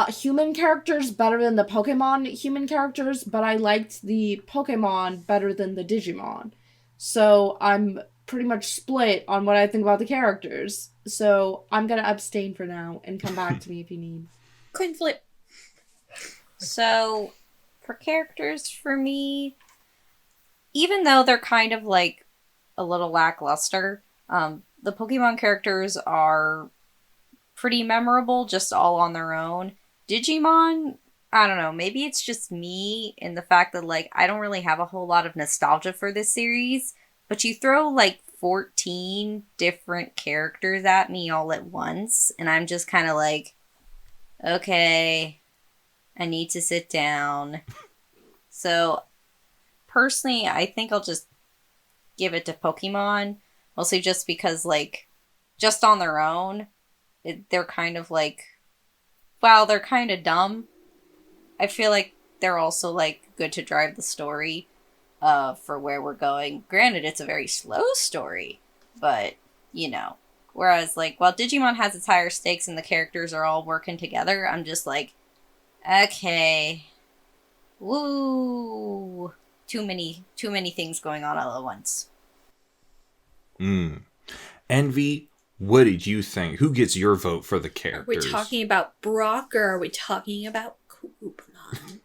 human characters better than the Pokemon human characters, but I liked the Pokemon better than the Digimon. So I'm pretty much split on what I think about the characters. So I'm gonna abstain for now and come back to me if you need. Coin flip. So, for characters, for me, even though they're kind of like a little lackluster, the Pokemon characters are pretty memorable just all on their own. Digimon, I don't know, maybe it's just me in the fact that like I don't really have a whole lot of nostalgia for this series, but you throw like 14 different characters at me all at once, and I'm just kind of like, okay, I need to sit down. So, personally, I think I'll just give it to Pokemon, mostly just because, like, just on their own, they're kind of like, wow, they're kind of dumb. I feel like they're also, like, good to drive the story for where we're going. Granted, it's a very slow story, but, you know. Whereas, like, while Digimon has its higher stakes and the characters are all working together, I'm just like, okay. Woo. Too many things going on all at once. Envy, what did you think? Who gets your vote for the characters? Are we talking about Brock or are we talking about Koopman?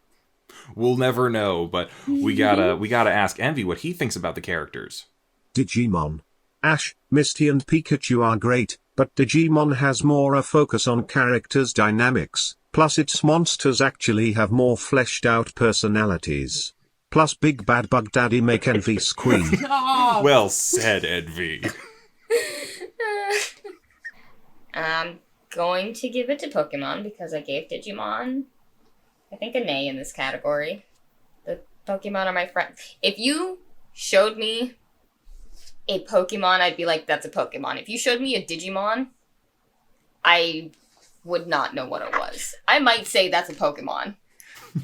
We'll never know, but we gotta ask Envy what he thinks about the characters. Digimon. Ash, Misty and Pikachu are great, but Digimon has more a focus on characters' dynamics, plus its monsters actually have more fleshed out personalities. Plus Big Bad Bug Daddy make Envy squeal. Well said, Envy. going to give it to Pokemon because I gave Digimon, I think, an A in this category. The Pokemon are my friend. If you showed me a Pokemon, I'd be like, that's a Pokemon. If you showed me a Digimon, I would not know what it was. I might say that's a Pokemon.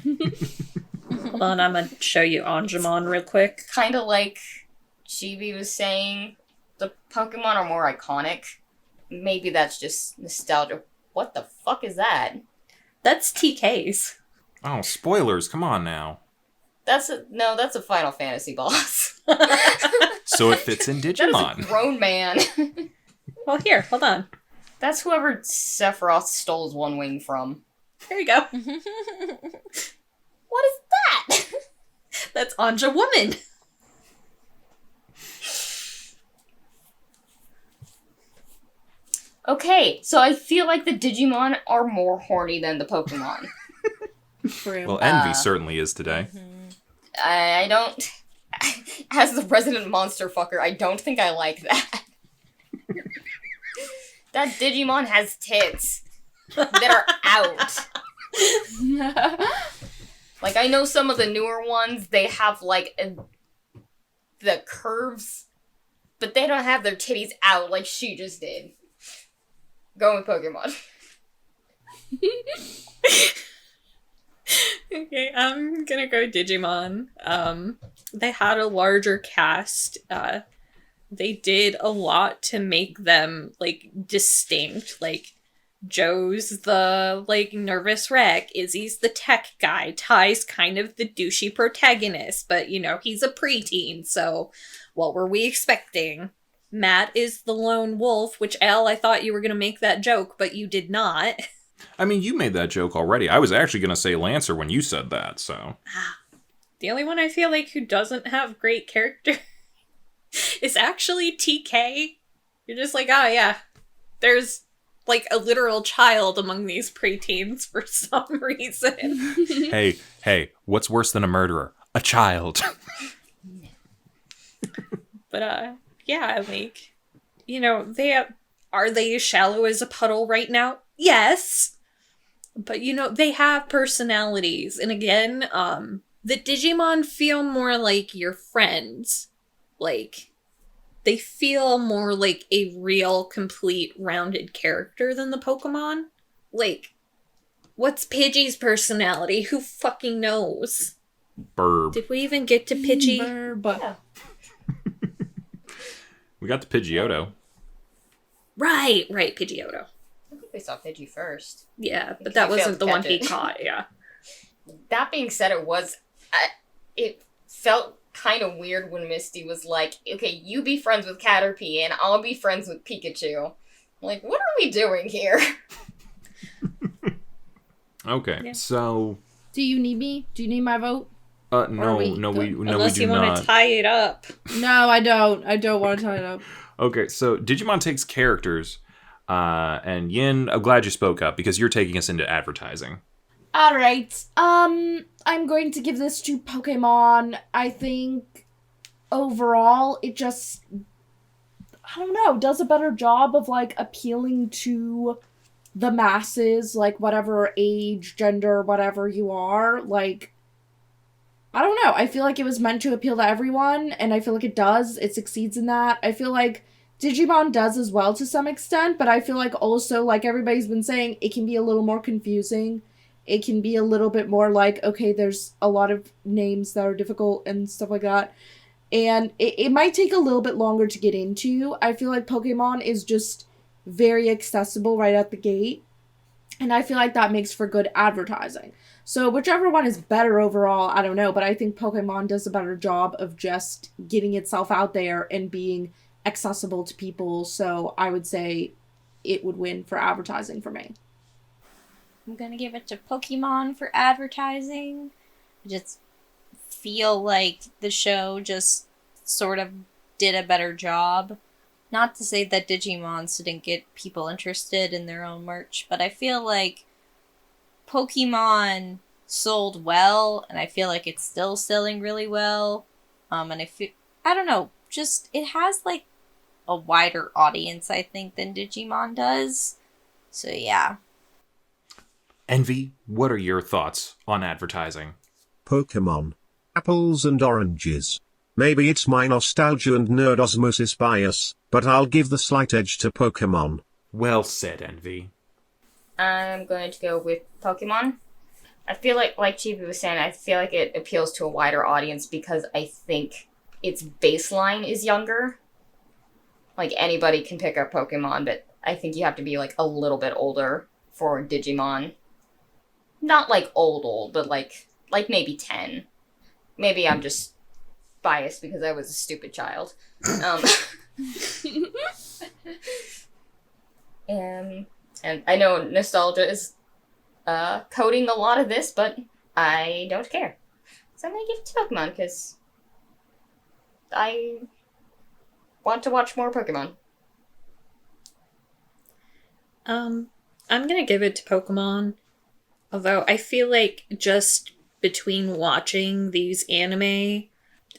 Hold on, I'm gonna show you Anjumon real quick. Kind of like Chibi was saying, the Pokemon are more iconic. Maybe that's just nostalgia. What the fuck is that? That's TK's. Oh, spoilers! Come on now. That's a Final Fantasy boss. So it fits in Digimon. That is a grown man. Well, here, hold on. That's whoever Sephiroth stole his one wing from. Here you go. What is that? That's Anja Woman. Okay, so I feel like the Digimon are more horny than the Pokemon. Well, Envy certainly is today. I don't... As the resident monster fucker, I don't think I like that. That Digimon has tits that are out. Like, I know some of the newer ones, they have, like, the curves, but they don't have their titties out like she just did. Go with Pokemon. Okay, I'm gonna go Digimon. They had a larger cast. They did a lot to make them, like, distinct. Like, Joe's the, like, nervous wreck. Izzy's the tech guy. Ty's kind of the douchey protagonist, but, you know, he's a preteen, so what were we expecting? Matt is the lone wolf, which, Al, I thought you were gonna make that joke, but you did not. I mean, you made that joke already. I was actually going to say Lancer when you said that, so... The only one I feel like who doesn't have great character is actually TK. You're just like, oh yeah, there's like a literal child among these preteens for some reason. Hey, what's worse than a murderer? A child. But yeah, like, you know, are they as shallow as a puddle right now? Yes. But, you know, they have personalities. And again, the Digimon feel more like your friends. Like, they feel more like a real, complete, rounded character than the Pokemon. Like, what's Pidgey's personality? Who fucking knows? Burb. Did we even get to Pidgey? Burb. Yeah. We got the Pidgeotto. Right, Pidgeotto. I think we saw Pidgey first. Yeah, but Because that he wasn't failed the to one catch he it. caught, yeah. That being said, it felt kind of weird when Misty was like, okay, you be friends with Caterpie and I'll be friends with Pikachu. Like, what are we doing here? Okay, Yeah. so... Do you need me? Do you need my vote? No, we we Unless do you want not. to tie it up. No, I don't. I don't want to tie it up. Okay, so Digimon takes characters, and Yin, I'm glad you spoke up, because you're taking us into advertising. Alright, I'm going to give this to Pokemon. I think overall it just, I don't know, does a better job of, like, appealing to the masses, like, whatever age, gender, whatever you are. Like, I don't know, I feel like it was meant to appeal to everyone, and I feel like it does. It succeeds in that. I feel like Digimon does as well to some extent, but I feel like also, like everybody's been saying, it can be a little more confusing. It can be a little bit more like, okay, there's a lot of names that are difficult and stuff like that. And it might take a little bit longer to get into. I feel like Pokemon is just very accessible right at the gate. And I feel like that makes for good advertising. So whichever one is better overall, I don't know. But I think Pokemon does a better job of just getting itself out there and being accessible to people. So I would say it would win for advertising for me. I'm gonna give it to Pokemon for advertising. I just feel like the show just sort of did a better job. Not to say that Digimon didn't get people interested in their own merch, but I feel like Pokemon sold well, and I feel like it's still selling really well. And I don't know, just, it has, like, a wider audience, I think, than Digimon does. So yeah. Envy, what are your thoughts on advertising? Pokemon. Apples and oranges. Maybe it's my nostalgia and nerd osmosis bias, but I'll give the slight edge to Pokemon. Well said, Envy. I'm going to go with Pokemon. I feel like Chibi was saying, I feel like it appeals to a wider audience because I think its baseline is younger. Like, anybody can pick up Pokemon, but I think you have to be, like, a little bit older for Digimon. Not, like, old, but, like maybe 10. Maybe I'm just biased because I was a stupid child. And I know nostalgia is coding a lot of this, but I don't care. So I'm gonna give it to Pokemon because I want to watch more Pokemon. I'm gonna give it to Pokemon. Although I feel like just between watching these anime,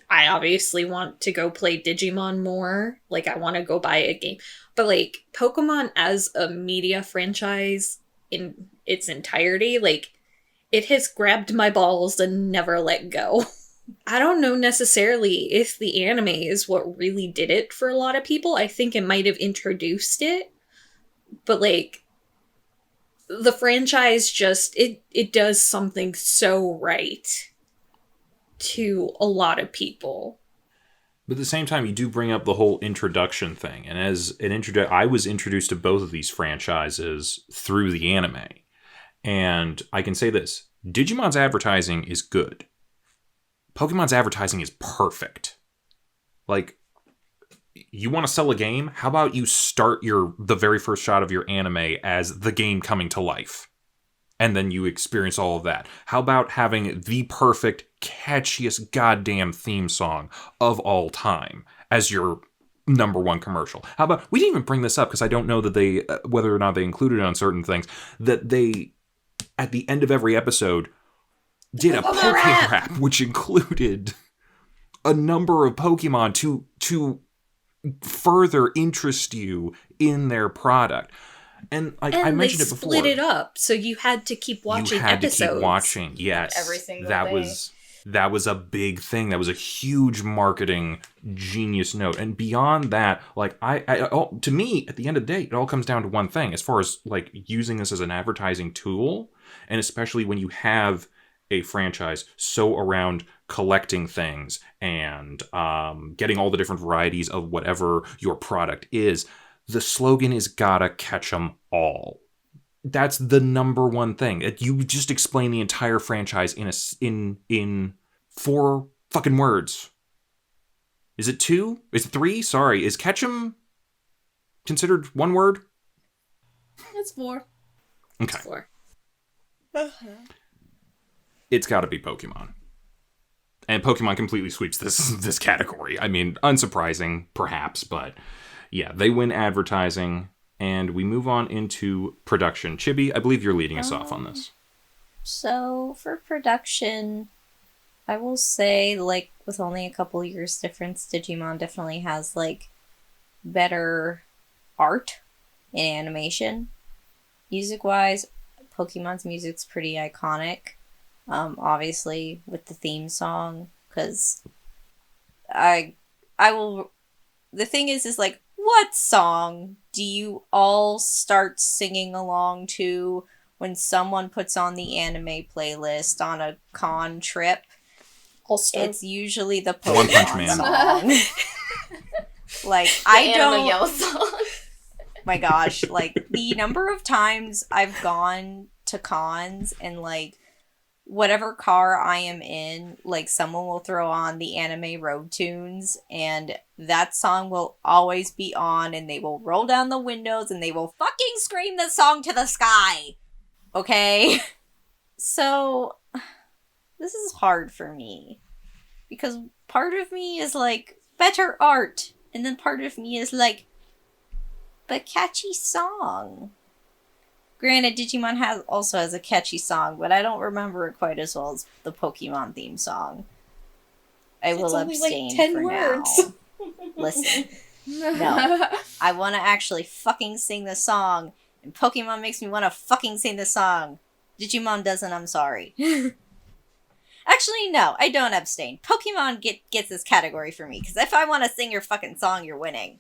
I obviously want to go play Digimon more. Like, I want to go buy a game. But, like, Pokemon as a media franchise in its entirety, like, it has grabbed my balls and never let go. I don't know necessarily if the anime is what really did it for a lot of people. I think it might have introduced it. But, like, the franchise just, it does something so right to a lot of people. But at the same time, you do bring up the whole introduction thing. And as an I was introduced to both of these franchises through the anime. And I can say this, Digimon's advertising is good. Pokemon's advertising is perfect. Like, you want to sell a game? How about you start the very first shot of your anime as the game coming to life? And then you experience all of that. How about having the perfect, catchiest goddamn theme song of all time as your number one commercial? How about, we didn't even bring this up because I don't know that they, whether or not they included it on certain things, that they, at the end of every episode, did a Pokemon rap, which included a number of Pokemon to further interest you in their product. And like I mentioned it before, they split it up, so you had to keep watching episodes. To keep watching, yes. Every single day. That was a big thing. That was a huge marketing genius note. And beyond that, like to me, at the end of the day, it all comes down to one thing. As far as like using this as an advertising tool, and especially when you have a franchise so around collecting things and getting all the different varieties of whatever your product is, the slogan is gotta catch 'em all. That's the number one thing. You just explain the entire franchise in 4 fucking words. Is it 2? Is it 3? Sorry. Is catch 'em considered one word? It's 4. Okay. It's 4. It's gotta be Pokemon. And Pokemon completely sweeps this category. I mean, unsurprising, perhaps, but yeah, they win advertising, and we move on into production. Chibi, I believe you're leading us off on this. So, for production, I will say, like, with only a couple years difference, Digimon definitely has, like, better art and animation. Music-wise, Pokemon's music's pretty iconic. Obviously, with the theme song, because I will... The thing is like, what song do you all start singing along to when someone puts on the anime playlist on a con trip? It's usually the One Punch Pokemon Man song. Like, The I anime don't... yell song. My gosh, like, the number of times I've gone to cons and, like, whatever car I am in, like, someone will throw on the anime road tunes, and that song will always be on, and they will roll down the windows, and they will fucking scream the song to the sky! Okay? So, this is hard for me. Because part of me is like, better art, and then part of me is like, but catchy song. Granted, Digimon also has a catchy song, but I don't remember it quite as well as the Pokemon theme song. I will abstain like 10 for words. now. Listen, no, I want to actually fucking sing the song, And Pokemon makes me want to fucking sing the song. Digimon doesn't, I'm sorry. Actually, no, I don't abstain. Pokemon gets this category for me, because if I want to sing your fucking song, you're winning.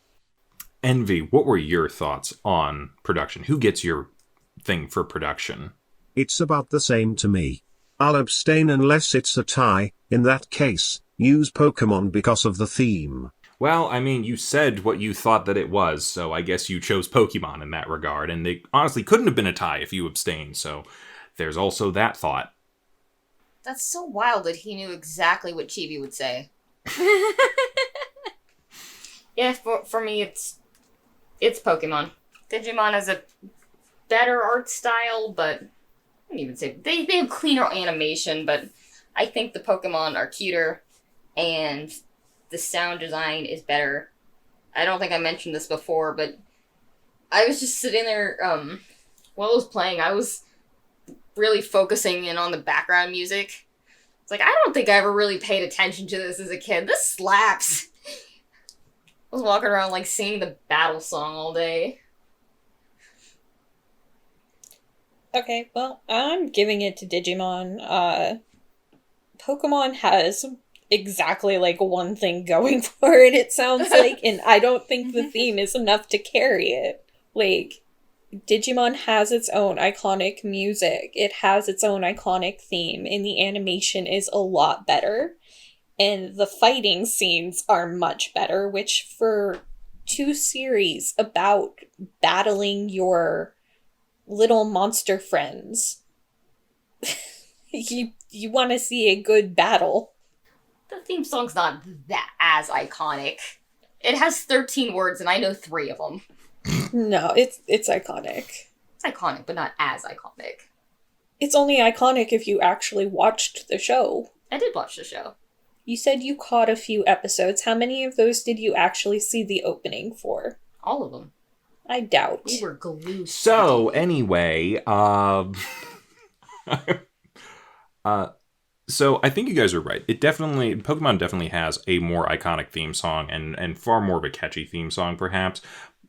Envy, what were your thoughts on production? Who gets your thing for production? It's about the same to me. I'll abstain unless it's a tie. In that case, use Pokemon because of the theme. Well, I mean, you said what you thought that it was, so I guess you chose Pokemon in that regard, and they honestly couldn't have been a tie if you abstained, so there's also that thought. That's so wild that he knew exactly what Chibi would say. Yeah, for me, it's Pokemon. Digimon has a better art style, but I wouldn't even say they have cleaner animation, but I think the Pokemon are cuter, and the sound design is better. I don't think I mentioned this before, but I was just sitting there, while it was playing, I was really focusing in on the background music. It's like, I don't think I ever really paid attention to this as a kid. This slaps! I was walking around, like, singing the battle song all day. Okay, well, I'm giving it to Digimon. Pokemon has exactly, like, one thing going for it sounds like, and I don't think the theme is enough to carry it. Like, Digimon has its own iconic music, it has its own iconic theme, and the animation is a lot better. And the fighting scenes are much better, which for 2 series about battling your little monster friends, you want to see a good battle. The theme song's not that as iconic. It has 13 words, and I know 3 of them. No, it's iconic. It's iconic, but not as iconic. It's only iconic if you actually watched the show. I did watch the show. You said you caught a few episodes. How many of those did you actually see the opening for? All of them. I doubt. We were glued. So, anyway, so I think you guys are right. Pokemon definitely has a more iconic theme song and far more of a catchy theme song, perhaps.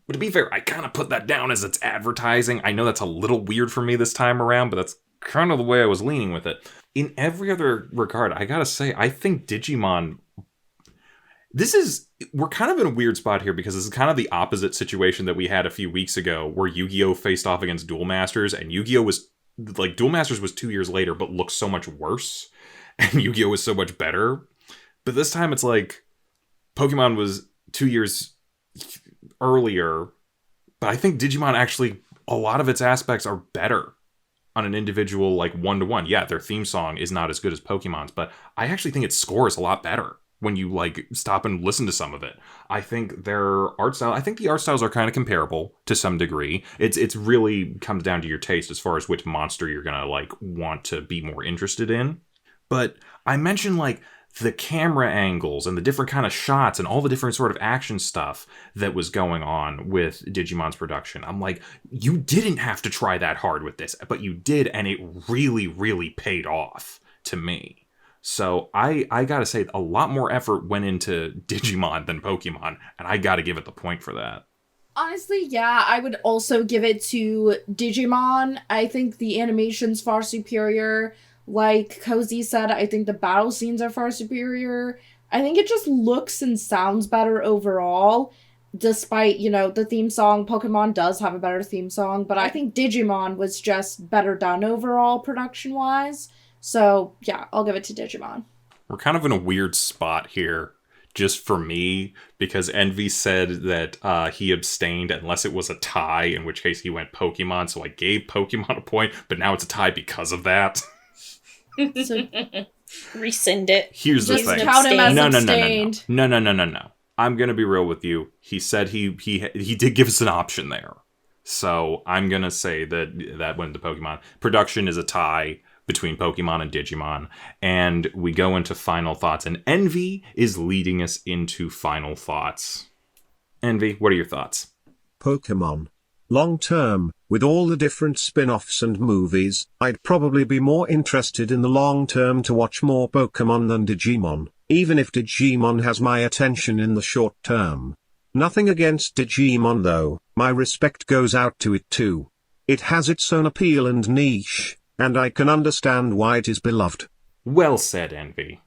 But to be fair, I kind of put that down as its advertising. I know that's a little weird for me this time around, but that's kind of the way I was leaning with it. In every other regard, I gotta say, I think Digimon... We're kind of in a weird spot here because this is kind of the opposite situation that we had a few weeks ago where Yu-Gi-Oh! Faced off against Duel Masters, and Yu-Gi-Oh! Was... Like, Duel Masters was 2 years later, but looked so much worse, and Yu-Gi-Oh! Was so much better. But this time it's like, Pokemon was 2 years earlier, but I think Digimon actually, a lot of its aspects are better on an individual, like, one-to-one. Yeah, their theme song is not as good as Pokemon's, but I actually think its score is a lot better when you, like, stop and listen to some of it. I think their art style, I think the art styles are kind of comparable to some degree. It's really comes down to your taste as far as which monster you're gonna, like, want to be more interested in. But I mentioned, like, the camera angles and the different kind of shots and all the different sort of action stuff that was going on with Digimon's production. I'm like, you didn't have to try that hard with this, but you did, and it really, really paid off to me. So I gotta say, a lot more effort went into Digimon than Pokemon, and I gotta give it the point for that. Honestly, yeah, I would also give it to Digimon. I think the animation's far superior. Like Kozi said, I think the battle scenes are far superior. I think it just looks and sounds better overall. Despite, the theme song, Pokemon does have a better theme song, but I think Digimon was just better done overall production-wise. So, yeah, I'll give it to Digimon. We're kind of in a weird spot here, just for me, because Envy said that he abstained unless it was a tie, in which case he went Pokemon, so I gave Pokemon a point, but now it's a tie because of that. So, rescind it. Here's the Just thing. count him as No. abstained. No. I'm gonna be real with you. He said he did give us an option there, so I'm gonna say that went to Pokemon. Production is a tie between Pokemon and Digimon, and we go into final thoughts. And Envy is leading us into final thoughts. Envy, what are your thoughts? Pokemon. Long term, with all the different spin-offs and movies, I'd probably be more interested in the long term to watch more Pokemon than Digimon, even if Digimon has my attention in the short term. Nothing against Digimon though, my respect goes out to it too. It has its own appeal and niche, and I can understand why it is beloved. Well said, Envy.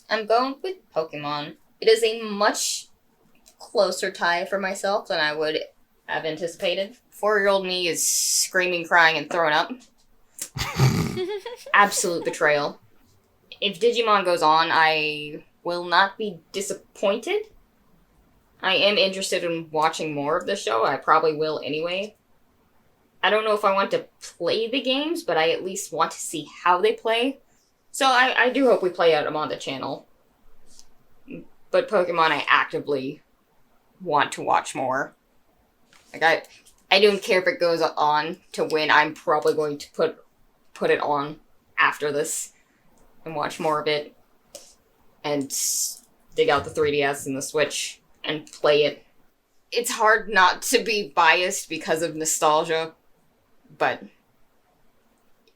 I'm going with Pokemon. It is a much closer tie for myself than I would have anticipated. 4-year-old me is screaming, crying, and throwing up. Absolute betrayal. If Digimon goes on, I will not be disappointed. I am interested in watching more of the show. I probably will anyway. I don't know if I want to play the games, but I at least want to see how they play. So I do hope we play out them on the channel. But Pokemon, I actively want to watch more. Like, I don't care if it goes on to when. I'm probably going to put it on after this and watch more of it. And dig out the 3DS and the Switch and play it. It's hard not to be biased because of nostalgia, but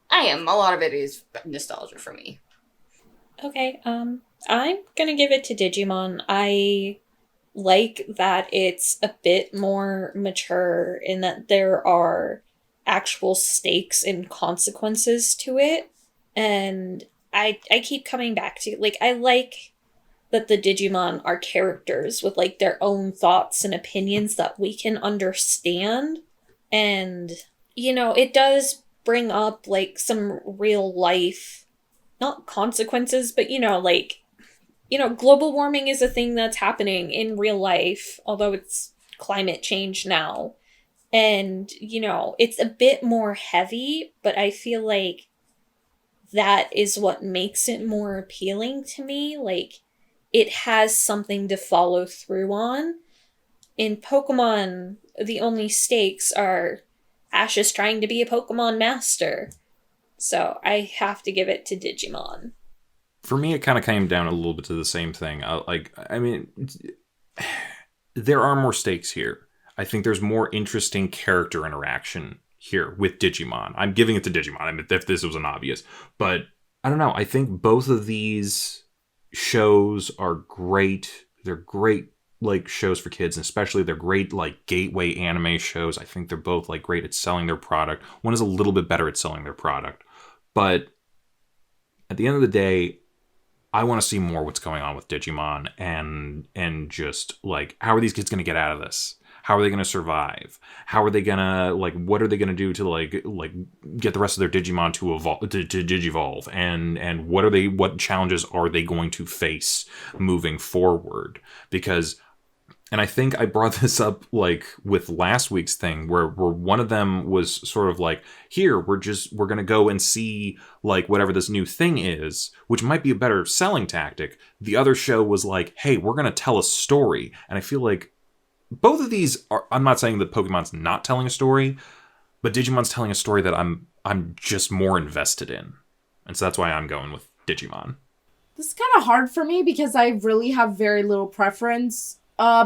I am. A lot of it is nostalgia for me. Okay, I'm gonna give it to Digimon. I like that it's a bit more mature in that there are actual stakes and consequences to it. And I keep coming back to, like, I like that the Digimon are characters with, like, their own thoughts and opinions that we can understand. And, you know, it does bring up, like, some real life, not consequences, but, you know, like, you know, global warming is a thing that's happening in real life, although it's climate change now. And, you know, it's a bit more heavy, but I feel like that is what makes it more appealing to me. Like, it has something to follow through on. In Pokemon, the only stakes are Ash is trying to be a Pokemon master. So I have to give it to Digimon. For me, it kind of came down a little bit to the same thing. There are more stakes here. I think there's more interesting character interaction here with Digimon. I'm giving it to Digimon. I mean, if this was an obvious. But I don't know. I think both of these shows are great. They're great, like, shows for kids, and especially they're great, like, gateway anime shows. I think they're both, like, great at selling their product. One is a little bit better at selling their product. But at the end of the day, I want to see more what's going on with Digimon and just, like, how are these kids going to get out of this? How are they going to survive? How are they going to, like, what are they going to do to, like get the rest of their Digimon to evolve, to digivolve? And what challenges are they going to face moving forward? Because, and I think I brought this up, like, with last week's thing where one of them was sort of like, here, we're going to go and see, like, whatever this new thing is, which might be a better selling tactic. The other show was like, hey, we're going to tell a story. And I feel like both of these are, I'm not saying that Pokemon's not telling a story, but Digimon's telling a story that I'm just more invested in. And so that's why I'm going with Digimon. This is kind of hard for me because I really have very little preference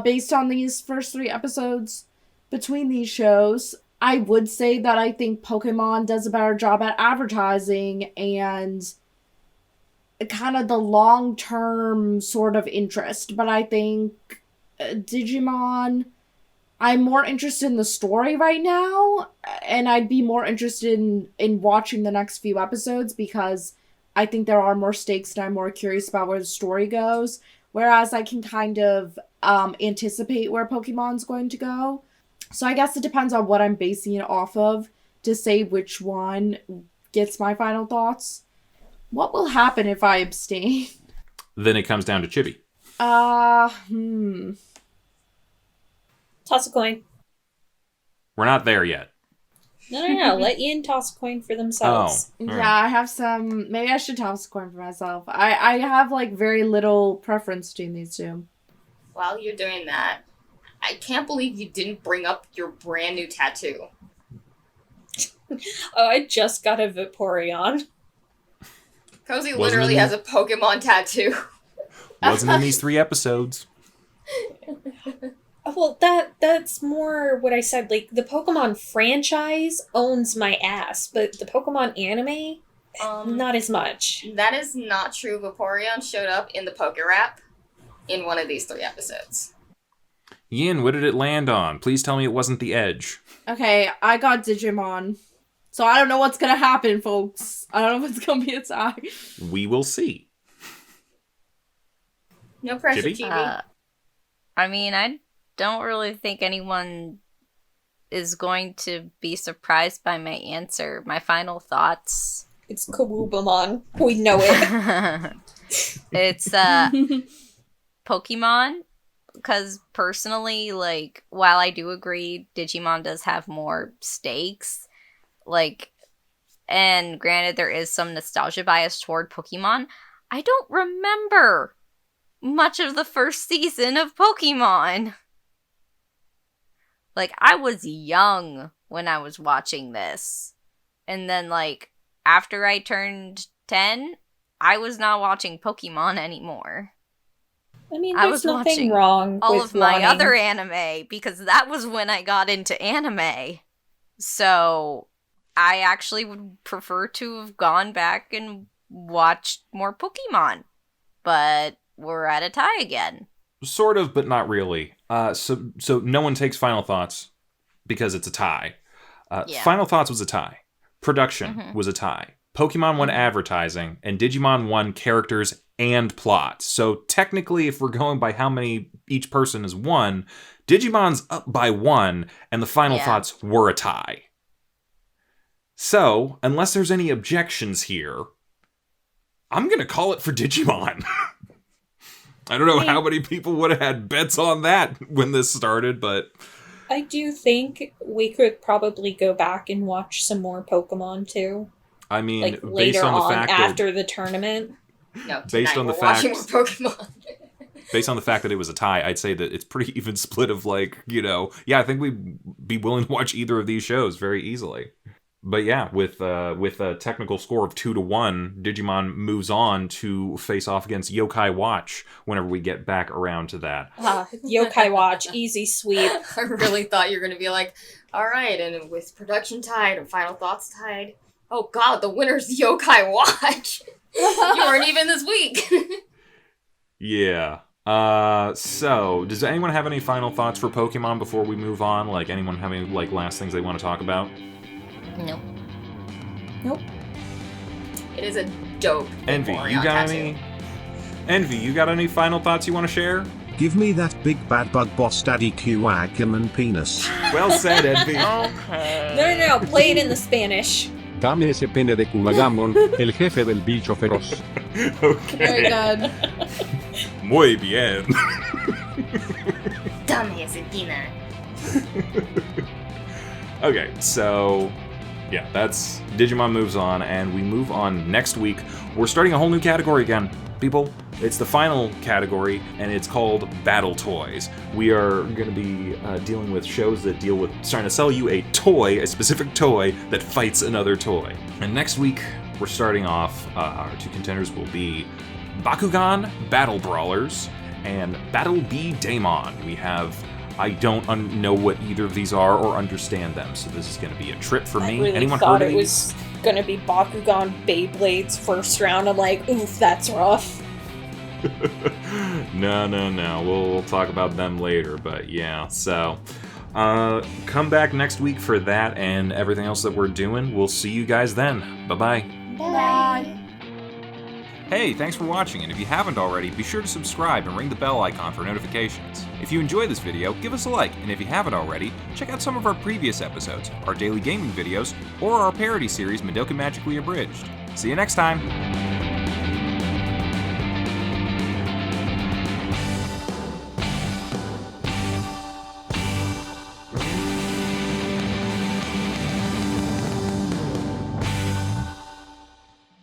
based on these first 3 episodes between these shows. I would say that I think Pokemon does a better job at advertising and kind of the long-term sort of interest, but I think Digimon, I'm more interested in the story right now, and I'd be more interested in watching the next few episodes because I think there are more stakes and I'm more curious about where the story goes, whereas I can kind of anticipate where Pokemon's going to go. So I guess it depends on what I'm basing it off of to say which one gets my final thoughts. What will happen if I abstain? Then it comes down to Chibi. Toss a coin. We're not there yet. No. Let Ian toss a coin for themselves. Oh, Yeah, I have some. Maybe I should toss a coin for myself. I have, like, very little preference between these two. While you're doing that, I can't believe you didn't bring up your brand new tattoo. Oh, I just got a Vaporeon. Kozi literally has a Pokemon tattoo. Wasn't in these 3 episodes. Well, that's more what I said. Like, the Pokemon franchise owns my ass, but the Pokemon anime, not as much. That is not true. Vaporeon showed up in the Poké Rap in one of these 3 episodes. Yin, what did it land on? Please tell me it wasn't the Edge. Okay, I got Digimon. So I don't know what's gonna happen, folks. I don't know if it's gonna be a tie. We will see. No pressure, Chibi? Chibi. I mean, I don't really think anyone is going to be surprised by my answer. My final thoughts. It's Kawubamon. We know it. It's Pokemon, because personally, like, while I do agree Digimon does have more stakes, like, and granted there is some nostalgia bias toward Pokemon, I don't remember much of the first season of Pokemon. Like, I was young when I was watching this. And then, like, after I turned 10, I was not watching Pokemon anymore. I mean, I there's was nothing watching wrong all with of my wanting... other anime, because that was when I got into anime. So, I actually would prefer to have gone back and watched more Pokemon. But we're at a tie again. Sort of, but not really. So no one takes final thoughts because it's a tie. Yeah. Final thoughts was a tie. Production was a tie. Pokemon won advertising, and Digimon won characters and plot. So technically, if we're going by how many each person has won, Digimon's up by 1, and the final thoughts were a tie. So, unless there's any objections here, I'm going to call it for Digimon. I don't know how many people would have had bets on that when this started, but... I do think we could probably go back and watch some more Pokemon, too. I mean, Like, based later on the on, fact after the tournament. No, based tonight on the we're watching fact- more Pokemon. based on the fact that it was a tie, I'd say that it's pretty even split of, like, you know... Yeah, I think we'd be willing to watch either of these shows very easily. But yeah, with a technical score of 2-1, Digimon moves on to face off against Yokai Watch whenever we get back around to that. Yokai Watch, easy sweep. I really thought you were going to be like, all right, and with production tied and final thoughts tied, oh god, the winner's Yokai Watch. You weren't even this week. Yeah. So, does anyone have any final thoughts for Pokemon before we move on? Like, anyone have any, like, last things they want to talk about? Nope. Nope. It is a dope Envy, Vaporeon you got tattoo. any? Envy, you got any final thoughts you want to share? Give me that big bad bug boss daddy Ackerman penis. Well said, Envy. Okay. No, play it in the Spanish. Dame ese pene de Kumagamon, el jefe del bicho feroz. Very Okay. good. Muy bien. Dame ese pina. Okay, so yeah, that's Digimon moves on, and we move on next week. We're starting a whole new category again, people. It's the final category, and it's called Battle Toys. We are going to be dealing with shows that deal with trying to sell you a toy, a specific toy, that fights another toy. And next week, we're starting off, our two contenders will be Bakugan Battle Brawlers and Battle Bee Daemon. We have... I don't know what either of these are or understand them, so this is going to be a trip for me. I really Anyone thought heard of it these? was gonna be Bakugan Beyblade's first round. I'm like, oof, that's rough. No. We'll talk about them later, but yeah. So, come back next week for that and everything else that we're doing. We'll see you guys then. Bye-bye. Bye. Hey, thanks for watching, and if you haven't already, be sure to subscribe and ring the bell icon for notifications. If you enjoyed this video, give us a like, and if you haven't already, check out some of our previous episodes, our daily gaming videos, or our parody series Madoka Magically Abridged. See you next time!